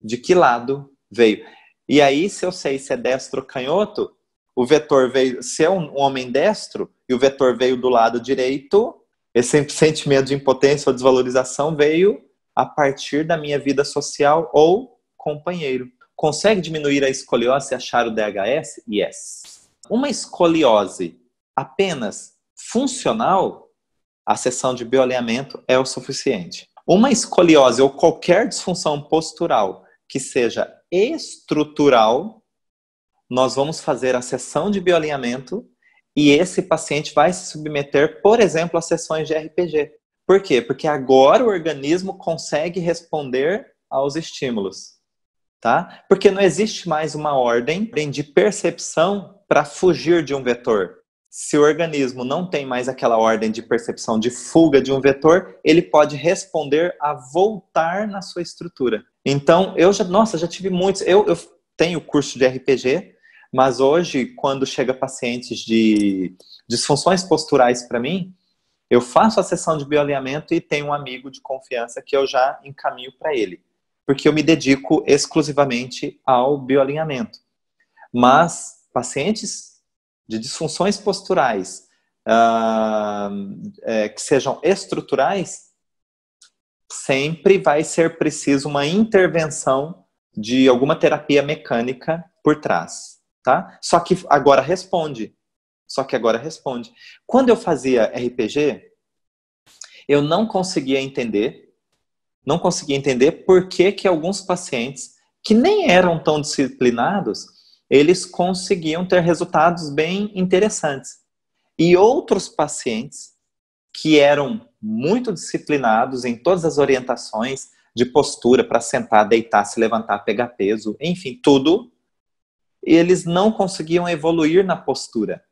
de que lado veio. E aí, se eu sei se é destro ou canhoto, o vetor veio, se é um homem destro e o vetor veio do lado direito, esse sentimento de impotência ou desvalorização veio a partir da minha vida social ou companheiro. Consegue diminuir a escoliose e achar o DHS? Yes. Uma escoliose apenas funcional, a sessão de bioalinhamento é o suficiente. Uma escoliose ou qualquer disfunção postural que seja estrutural, nós vamos fazer a sessão de bioalinhamento e esse paciente vai se submeter, por exemplo, a sessões de RPG. Por quê? Porque agora o organismo consegue responder aos estímulos, tá? Porque não existe mais uma ordem de percepção para fugir de um vetor. Se o organismo não tem mais aquela ordem de percepção de fuga de um vetor, ele pode responder a voltar na sua estrutura. Então, já tive muitos. Eu tenho curso de RPG, mas hoje, quando chega pacientes de disfunções posturais para mim, eu faço a sessão de bioalinhamento e tenho um amigo de confiança que eu já encaminho para ele, porque eu me dedico exclusivamente ao bioalinhamento. Mas pacientes de disfunções posturais que sejam estruturais, sempre vai ser preciso uma intervenção de alguma terapia mecânica por trás, tá? Só que agora responde. Quando eu fazia RPG, eu não conseguia entender por que alguns pacientes que nem eram tão disciplinados, eles conseguiam ter resultados bem interessantes. E outros pacientes que eram muito disciplinados em todas as orientações de postura para sentar, deitar, se levantar, pegar peso, enfim, tudo, eles não conseguiam evoluir na postura.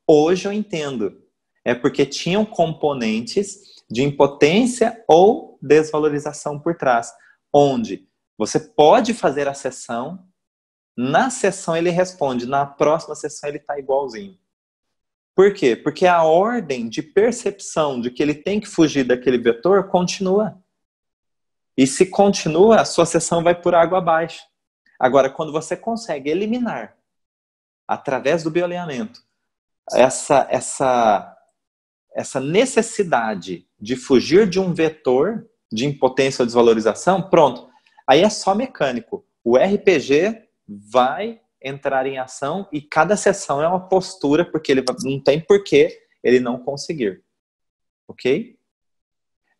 Hoje eu entendo. É porque tinham componentes de impotência ou desvalorização por trás, onde você pode fazer a sessão Na sessão ele responde, na próxima sessão ele está igualzinho. Por quê? Porque a ordem de percepção de que ele tem que fugir daquele vetor continua. E se continua, a sua sessão vai por água abaixo. Agora, quando você consegue eliminar, através do bioalinhamento, essa necessidade de fugir de um vetor de impotência ou desvalorização, pronto. Aí é só mecânico. O RPG vai entrar em ação e cada sessão é uma postura, porque ele não tem porquê ele não conseguir. Ok?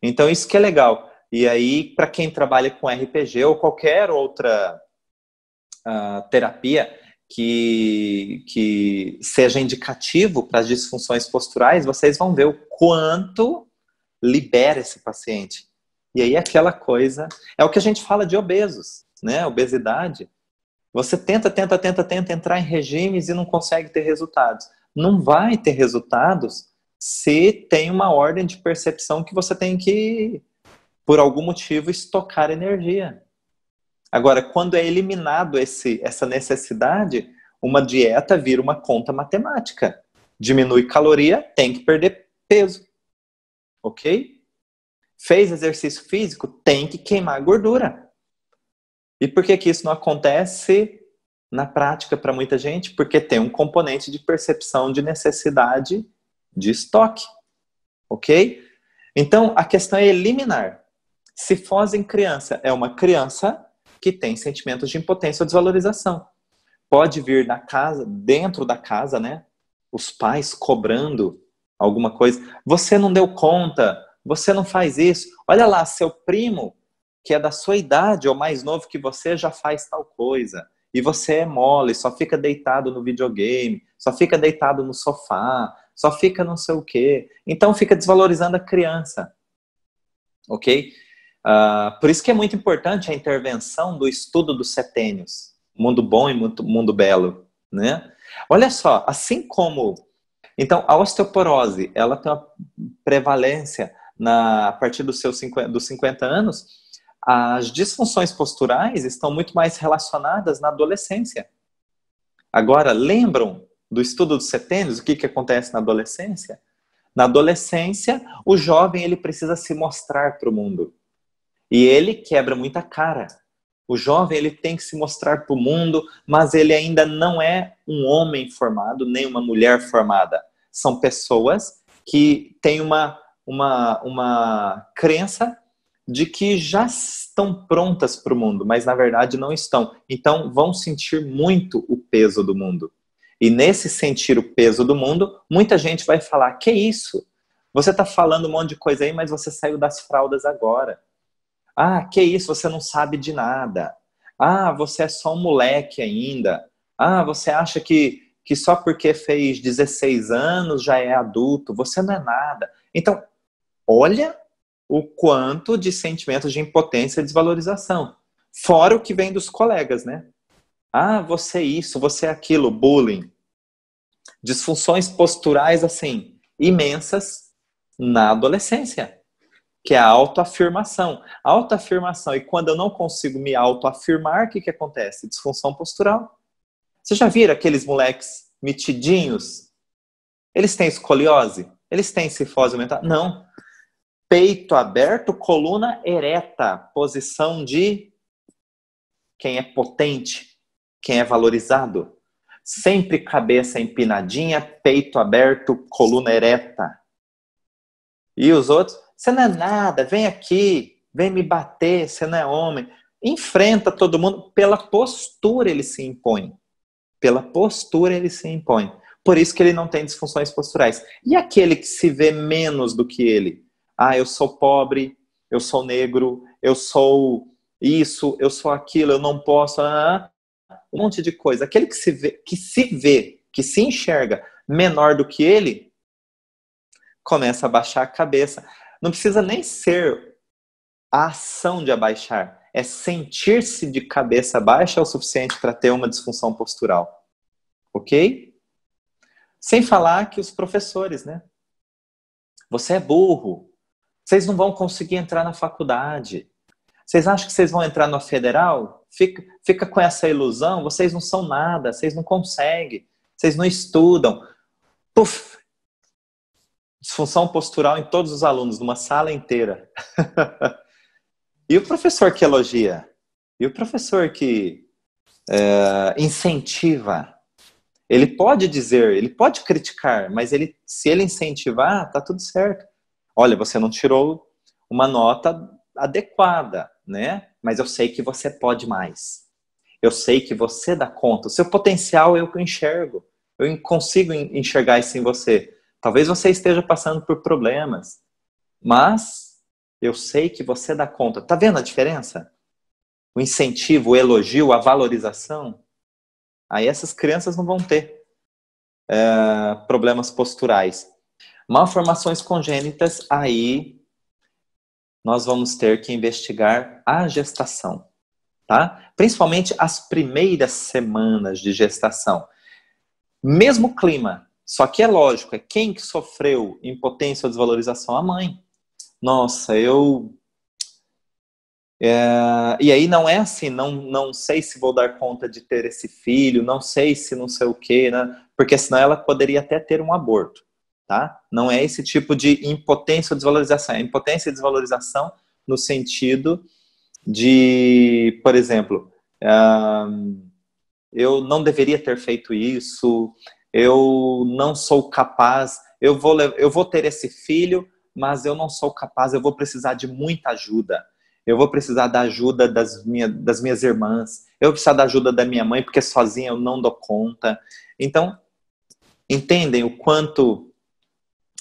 Então isso que é legal. E aí, para quem trabalha com RPG ou qualquer outra terapia que seja indicativo para as disfunções posturais, vocês vão ver o quanto libera esse paciente. E aí aquela coisa... É o que a gente fala de obesos, né? Obesidade. Você tenta entrar em regimes e não consegue ter resultados. Não vai ter resultados se tem uma ordem de percepção que você tem que, por algum motivo, estocar energia. Agora, quando é eliminado essa necessidade, uma dieta vira uma conta matemática. Diminui caloria, tem que perder peso. Ok? Fez exercício físico, tem que queimar gordura. E por que isso não acontece na prática para muita gente? Porque tem um componente de percepção de necessidade de estoque. Ok? Então, a questão é eliminar. Cifose em criança é uma criança que tem sentimentos de impotência ou desvalorização. Pode vir na casa, dentro da casa, né? Os pais cobrando alguma coisa. Você não deu conta, você não faz isso. Olha lá, seu primo, que é da sua idade ou mais novo que você, já faz tal coisa. E você é mole, só fica deitado no videogame, só fica deitado no sofá, só fica não sei o quê. Então fica desvalorizando a criança. Ok? Por isso que é muito importante a intervenção do estudo dos setênios. Mundo bom e mundo belo. Né? Olha só, assim como... Então, a osteoporose, ela tem uma prevalência a partir dos 50 anos. As disfunções posturais estão muito mais relacionadas na adolescência. Agora, lembram do estudo dos setênios? O que acontece na adolescência? Na adolescência, o jovem ele precisa se mostrar para o mundo. E ele quebra muita cara. O jovem ele tem que se mostrar para o mundo, mas ele ainda não é um homem formado, nem uma mulher formada. São pessoas que têm uma crença de que já estão prontas para o mundo, mas na verdade não estão. Então vão sentir muito o peso do mundo. E nesse sentir o peso do mundo, muita gente vai falar, que isso? Você está falando um monte de coisa aí, mas você saiu das fraldas agora. Ah, que isso, você não sabe de nada. Ah, você é só um moleque ainda. Ah, você acha que só porque fez 16 anos já é adulto. Você não é nada. Então, olha o quanto de sentimentos de impotência e desvalorização. Fora o que vem dos colegas, né? Ah, você é isso, você é aquilo, bullying. Disfunções posturais, assim, imensas na adolescência. Que é a autoafirmação. A autoafirmação, e quando eu não consigo me autoafirmar, o que acontece? Disfunção postural. Você já viram aqueles moleques metidinhos? Eles têm escoliose? Eles têm cifose mental? Não. Peito aberto, coluna ereta. Posição de quem é potente, quem é valorizado. Sempre cabeça empinadinha, peito aberto, coluna ereta. E os outros? Você não é nada, vem aqui, vem me bater, você não é homem. Enfrenta todo mundo, pela postura ele se impõe. Pela postura ele se impõe. Por isso que ele não tem disfunções posturais. E aquele que se vê menos do que ele? Ah, eu sou pobre, eu sou negro, eu sou isso, eu sou aquilo, eu não posso... um monte de coisa. Aquele que se enxerga menor do que ele, começa a baixar a cabeça. Não precisa nem ser a ação de abaixar. É sentir-se de cabeça baixa é o suficiente para ter uma disfunção postural. Ok? Sem falar que os professores, né? Você é burro. Vocês não vão conseguir entrar na faculdade. Vocês acham que vocês vão entrar na federal? Fica com essa ilusão, vocês não são nada, vocês não conseguem, vocês não estudam. Puf! Disfunção postural em todos os alunos, numa sala inteira. E o professor que elogia? E o professor que incentiva? Ele pode dizer, ele pode criticar, mas se ele incentivar, tá tudo certo. Olha, você não tirou uma nota adequada, né? Mas eu sei que você pode mais. Eu sei que você dá conta. O seu potencial eu enxergo. Eu consigo enxergar isso em você. Talvez você esteja passando por problemas, mas eu sei que você dá conta. Tá vendo a diferença? O incentivo, o elogio, a valorização. Aí essas crianças não vão ter problemas posturais. Malformações congênitas, aí nós vamos ter que investigar a gestação, tá? Principalmente as primeiras semanas de gestação. Mesmo clima, só que é lógico, é quem que sofreu impotência ou desvalorização? A mãe. Nossa, e aí não é assim, não sei se vou dar conta de ter esse filho, não sei se não sei o quê, né? Porque senão ela poderia até ter um aborto, tá? Não é esse tipo de impotência ou desvalorização, é impotência e desvalorização no sentido de, por exemplo, eu não deveria ter feito isso, eu não sou capaz, eu vou ter esse filho, mas eu não sou capaz, eu vou precisar de muita ajuda. Eu vou precisar da ajuda das minhas irmãs. Eu vou precisar da ajuda da minha mãe, porque sozinha eu não dou conta. Então, entendem o quanto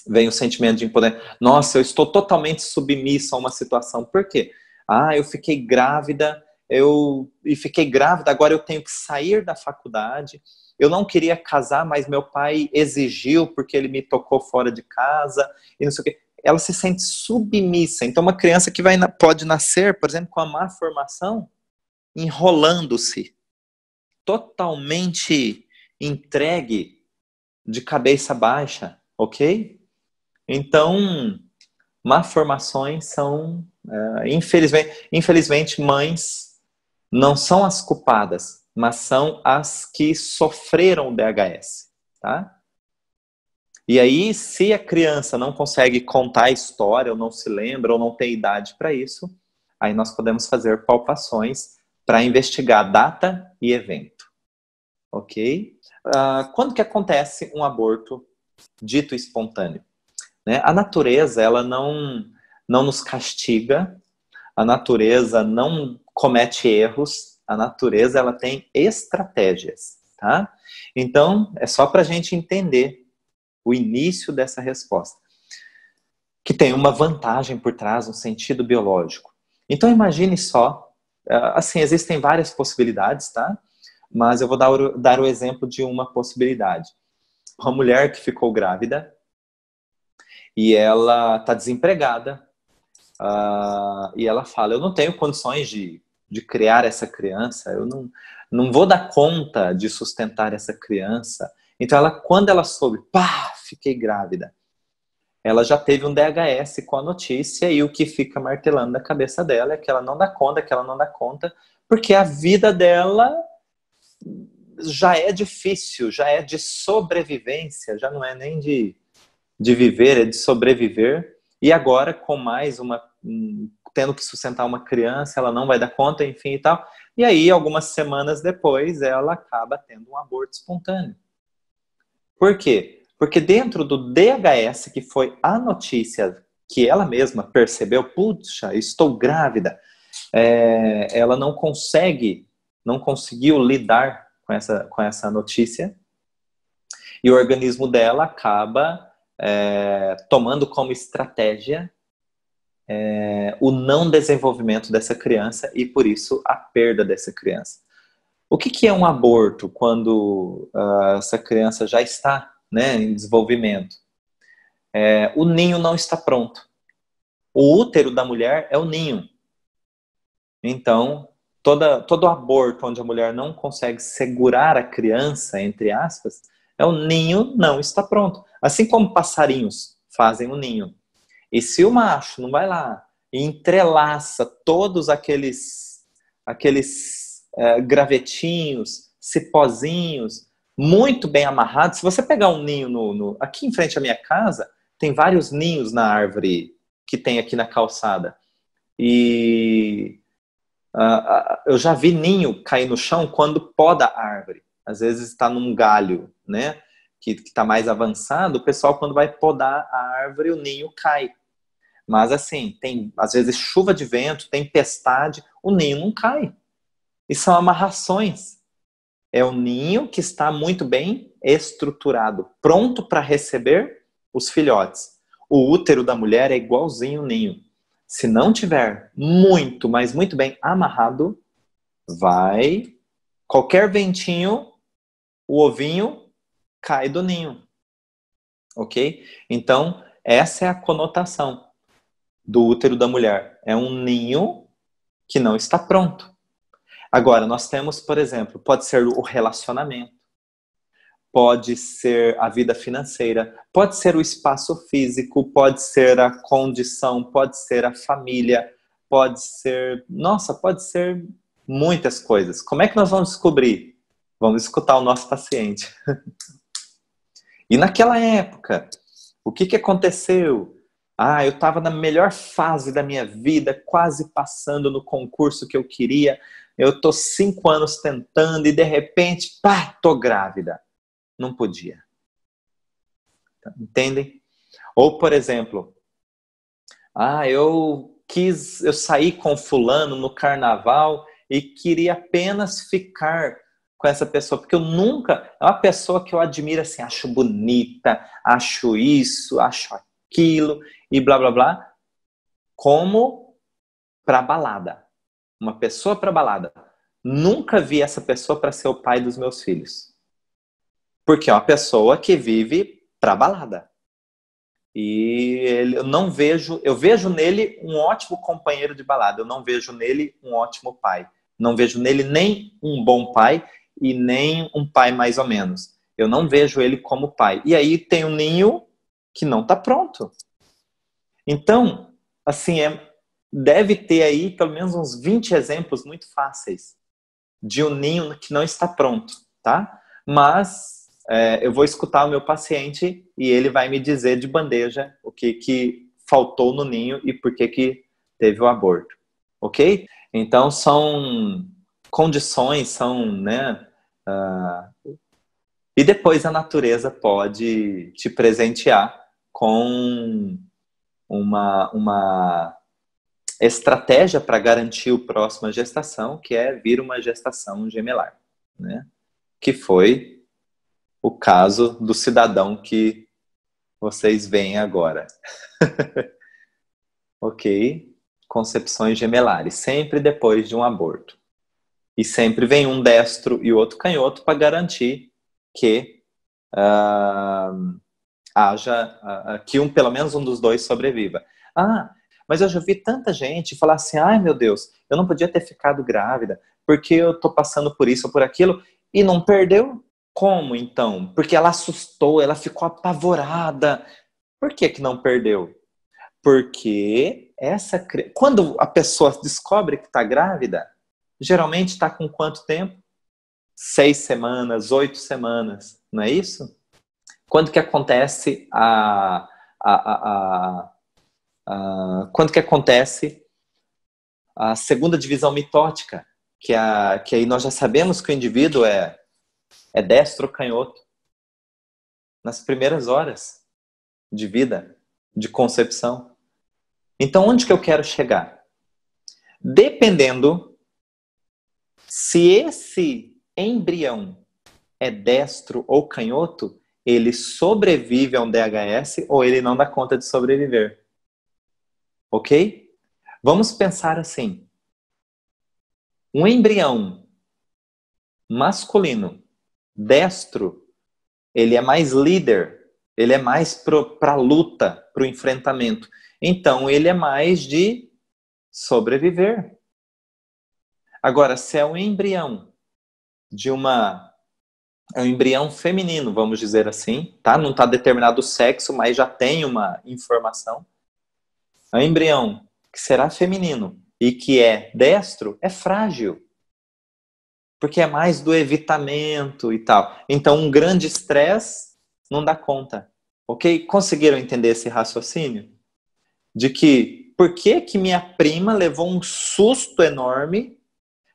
vem o sentimento de impotência. Nossa, eu estou totalmente submissa a uma situação. Por quê? Eu fiquei grávida, agora eu tenho que sair da faculdade. Eu não queria casar, mas meu pai exigiu porque ele me tocou fora de casa e não sei o quê. Ela se sente submissa. Então, uma criança que pode nascer, por exemplo, com a má formação, enrolando-se, totalmente entregue, de cabeça baixa, ok? Então, malformações são, infelizmente, mães não são as culpadas, mas são as que sofreram o DHS, tá? E aí, se a criança não consegue contar a história, ou não se lembra, ou não tem idade para isso, aí nós podemos fazer palpações para investigar data e evento. Ok? Quando que acontece um aborto dito espontâneo? Né? A natureza, ela não nos castiga, a natureza não comete erros, a natureza, ela tem estratégias, tá? Então, é só para a gente entender o início dessa resposta, que tem uma vantagem por trás, um sentido biológico. Então imagine só, assim, existem várias possibilidades, tá? Mas eu vou dar o exemplo de uma possibilidade. Uma mulher que ficou grávida e ela está desempregada e ela fala, eu não tenho condições de criar essa criança, eu não vou dar conta de sustentar essa criança. Então, quando ela soube, fiquei grávida, ela já teve um DHS com a notícia e o que fica martelando na cabeça dela é que ela não dá conta, porque a vida dela já é difícil, já é de sobrevivência, já não é nem de viver, é de sobreviver. E agora, com mais tendo que sustentar uma criança, ela não vai dar conta, enfim e tal. E aí, algumas semanas depois, ela acaba tendo um aborto espontâneo. Por quê? Porque dentro do DHS, que foi a notícia que ela mesma percebeu, puxa, estou grávida, ela não conseguiu lidar com essa notícia, e o organismo dela acaba tomando como estratégia o não desenvolvimento dessa criança e, por isso, a perda dessa criança. O que é um aborto quando essa criança já está, né, em desenvolvimento? O ninho não está pronto. O útero da mulher é o ninho. Então, todo aborto onde a mulher não consegue segurar a criança, entre aspas, o ninho não está pronto. Assim como passarinhos fazem o ninho. E se o macho não vai lá e entrelaça todos aqueles gravetinhos, cipózinhos, muito bem amarrados. Se você pegar um ninho aqui em frente à minha casa, tem vários ninhos na árvore que tem aqui na calçada. E eu já vi ninho cair no chão quando poda a árvore. Às vezes está num galho, né, que está mais avançado, o pessoal, quando vai podar a árvore, o ninho cai. Mas assim, tem às vezes chuva de vento, tempestade, o ninho não cai. E são amarrações. É o ninho que está muito bem estruturado, pronto para receber os filhotes. O útero da mulher é igualzinho o ninho. Se não tiver muito, mas muito bem amarrado, qualquer ventinho, o ovinho cai do ninho. Ok? Então, essa é a conotação do útero da mulher. É um ninho que não está pronto. Agora, nós temos, por exemplo, pode ser o relacionamento, pode ser a vida financeira, pode ser o espaço físico, pode ser a condição, pode ser a família, pode ser muitas coisas. Como é que nós vamos descobrir? Vamos escutar o nosso paciente. E naquela época, o que aconteceu? Eu estava na melhor fase da minha vida, quase passando no concurso que eu queria. Eu estou 5 anos tentando e de repente, tô grávida. Não podia. Entendem? Ou, por exemplo, eu saí com fulano no carnaval e queria apenas ficar com essa pessoa, porque é uma pessoa que eu admiro assim, acho bonita, acho isso, acho aquilo e blá blá blá, como para balada. Uma pessoa para balada. Nunca vi essa pessoa para ser o pai dos meus filhos. Porque é uma pessoa que vive para balada. E eu vejo nele um ótimo companheiro de balada, eu não vejo nele um ótimo pai. Não vejo nele nem um bom pai e nem um pai mais ou menos. Eu não vejo ele como pai. E aí tem um ninho que não está pronto. Então, assim, deve ter aí pelo menos uns 20 exemplos muito fáceis de um ninho que não está pronto, tá? Mas eu vou escutar o meu paciente e ele vai me dizer de bandeja o que faltou no ninho e por que teve o aborto, ok? Então, são condições, né? E depois a natureza pode te presentear com uma estratégia para garantir o próximo gestação, que é vir uma gestação gemelar, né? Que foi o caso do cidadão que vocês veem agora. Ok? Concepções gemelares, sempre depois de um aborto. E sempre vem um destro e outro canhoto para garantir que que pelo menos um dos dois sobreviva. Mas eu já vi tanta gente falar assim, ai meu Deus, eu não podia ter ficado grávida, porque eu tô passando por isso ou por aquilo, e não perdeu? Como então? Porque ela assustou, ela ficou apavorada. Por que não perdeu? Porque quando a pessoa descobre que está grávida, geralmente está com quanto tempo? 6 semanas, 8 semanas, não é isso? Quando que acontece quando que acontece a segunda divisão mitótica, que aí nós já sabemos que o indivíduo é destro ou canhoto nas primeiras horas de vida, de concepção. Então, onde que eu quero chegar? Dependendo se esse embrião é destro ou canhoto, ele sobrevive a um DHS ou ele não dá conta de sobreviver. Ok? Vamos pensar assim. Um embrião masculino, destro, ele é mais líder, ele é mais para a luta, para o enfrentamento. Então, ele é mais de sobreviver. Agora, se é um embrião é um embrião feminino, vamos dizer assim, tá? Não está determinado o sexo, mas já tem uma informação. É um embrião que será feminino e que é destro é frágil. Porque é mais do evitamento e tal. Então, um grande estresse não dá conta. Ok? Conseguiram entender esse raciocínio? De que, por que que minha prima levou um susto enorme,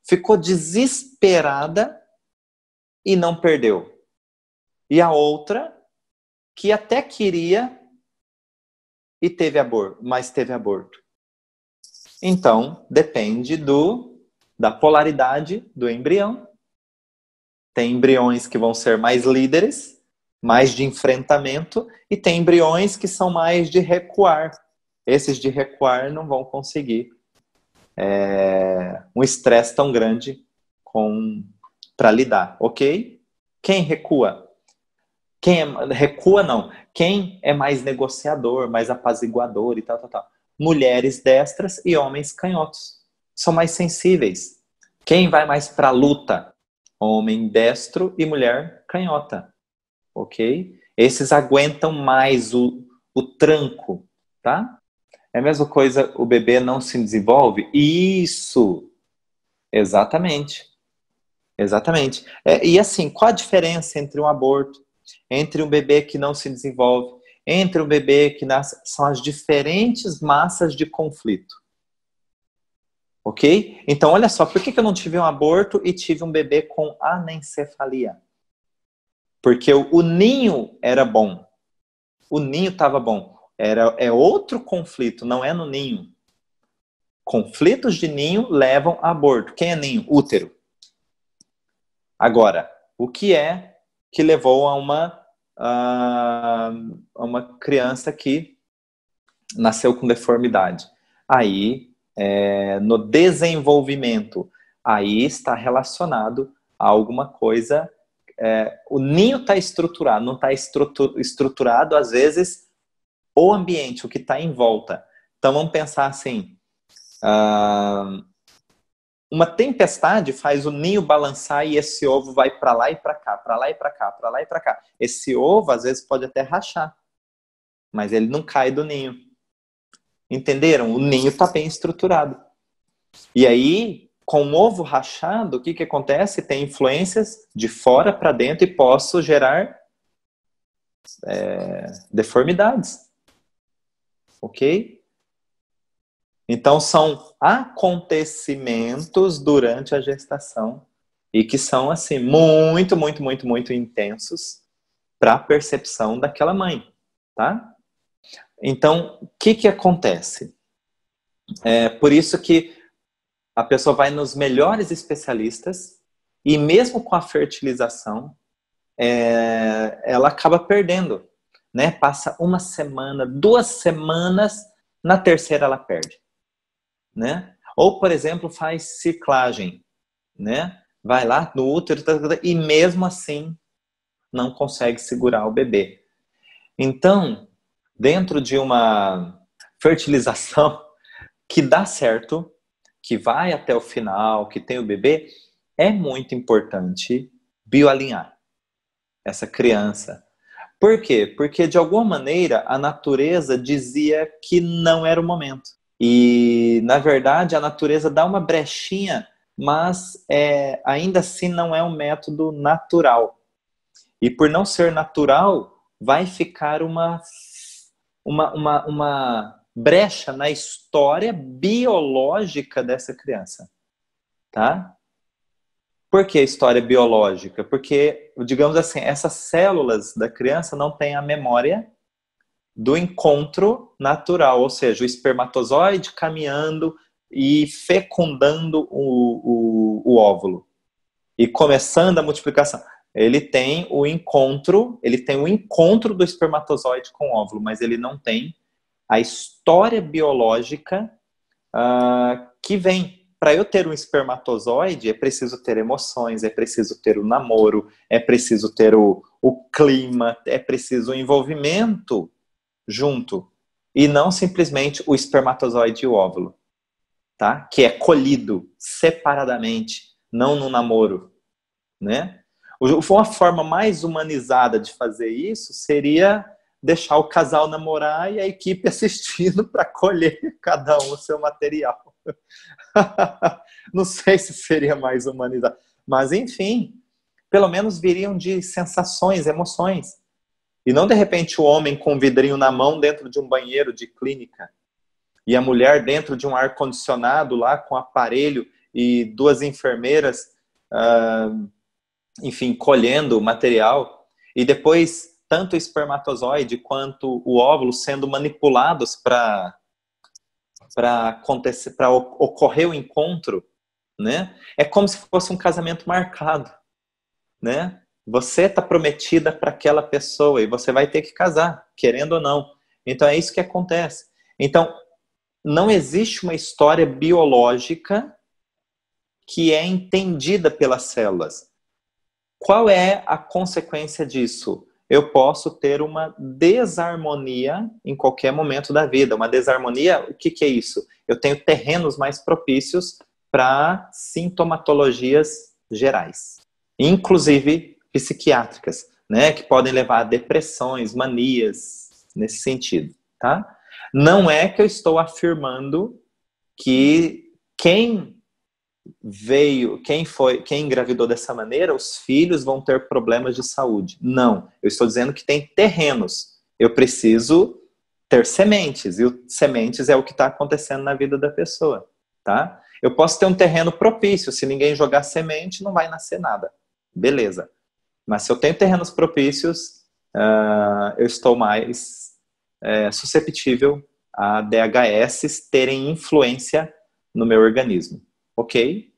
ficou desesperada e não perdeu? E a outra, que até queria e teve aborto, mas teve aborto. Então, depende da polaridade do embrião. Tem embriões que vão ser mais líderes, mais de enfrentamento, e tem embriões que são mais de recuar. Esses de recuar não vão conseguir um estresse tão grande para lidar, ok? Quem recua? Recua não. Quem é mais negociador, mais apaziguador e tal, tal, tal? Mulheres destras e homens canhotos. São mais sensíveis. Quem vai mais para a luta? Homem destro e mulher canhota. Ok? Esses aguentam mais o tranco, tá? É a mesma coisa, o bebê não se desenvolve? Isso! Exatamente. Exatamente. E assim, qual a diferença entre um aborto, entre um bebê que não se desenvolve, entre um bebê que nasce? São as diferentes massas de conflito. Ok? Então, olha só, por que eu não tive um aborto e tive um bebê com anencefalia? Porque o ninho era bom. O ninho estava bom. É outro conflito, não é no ninho. Conflitos de ninho levam a aborto. Quem é ninho? Útero. Agora, o que é que levou a uma criança que nasceu com deformidade? Aí, no desenvolvimento, aí está relacionado a alguma coisa. O ninho está estruturado, não está estruturado, às vezes, o ambiente, o que está em volta. Então, vamos pensar assim, uma tempestade faz o ninho balançar e esse ovo vai para lá e para cá, para lá e para cá, para lá e para cá. Esse ovo, às vezes, pode até rachar, mas ele não cai do ninho. Entenderam? O ninho está bem estruturado. E aí, com o ovo rachado, o que acontece? Tem influências de fora para dentro e posso gerar deformidades. Ok? Então, são acontecimentos durante a gestação e que são, assim, muito, muito, muito, muito intensos para a percepção daquela mãe, tá? Então, o que acontece? Por isso que a pessoa vai nos melhores especialistas e mesmo com a fertilização, ela acaba perdendo, né? Passa uma semana, 2 semanas, na terceira ela perde, né? Ou, por exemplo, faz ciclagem, né? Vai lá no útero e mesmo assim não consegue segurar o bebê. Então, dentro de uma fertilização que dá certo, que vai até o final, que tem o bebê, é muito importante bioalinhar essa criança. Por quê? Porque, de alguma maneira, a natureza dizia que não era o momento. E, na verdade, a natureza dá uma brechinha, mas ainda assim não é um método natural. E por não ser natural, vai ficar uma brecha na história biológica dessa criança. Tá? Por que história biológica? Porque, digamos assim, essas células da criança não têm a memória do encontro natural, ou seja, o espermatozoide caminhando e fecundando o óvulo e começando a multiplicação. Ele tem o encontro do espermatozoide com o óvulo, mas ele não tem a história biológica que vem. Para eu ter um espermatozoide, é preciso ter emoções, é preciso ter o namoro, é preciso ter o clima, é preciso o envolvimento junto. E não simplesmente o espermatozoide e o óvulo, tá? Que é colhido separadamente, não no namoro, né? Uma forma mais humanizada de fazer isso seria deixar o casal namorar e a equipe assistindo para colher cada um o seu material. Não sei se seria mais humanizado. Mas, enfim, pelo menos viriam de sensações, emoções. E não, de repente, o homem com um vidrinho na mão dentro de um banheiro de clínica e a mulher dentro de um ar-condicionado lá com aparelho e duas enfermeiras, enfim, colhendo o material. E depois, tanto o espermatozoide quanto o óvulo sendo manipulados para acontecer, para ocorrer o encontro, né? É como se fosse um casamento marcado, né? Você está prometida para aquela pessoa e você vai ter que casar, querendo ou não. Então é isso que acontece. Então não existe uma história biológica que é entendida pelas células. Qual é a consequência disso? Eu posso ter uma desarmonia em qualquer momento da vida. Uma desarmonia, o que é isso? Eu tenho terrenos mais propícios para sintomatologias gerais, inclusive psiquiátricas, né, que podem levar a depressões, manias, nesse sentido, tá? Não é que eu estou afirmando que quem engravidou dessa maneira, os filhos vão ter problemas de saúde. Não, eu estou dizendo que tem terrenos. Eu preciso ter sementes, e sementes é o que está acontecendo na vida da pessoa, tá? Eu posso ter um terreno propício, se ninguém jogar semente, não vai nascer nada. Beleza. Mas se eu tenho terrenos propícios, eu estou mais susceptível a DHS terem influência no meu organismo. Ok?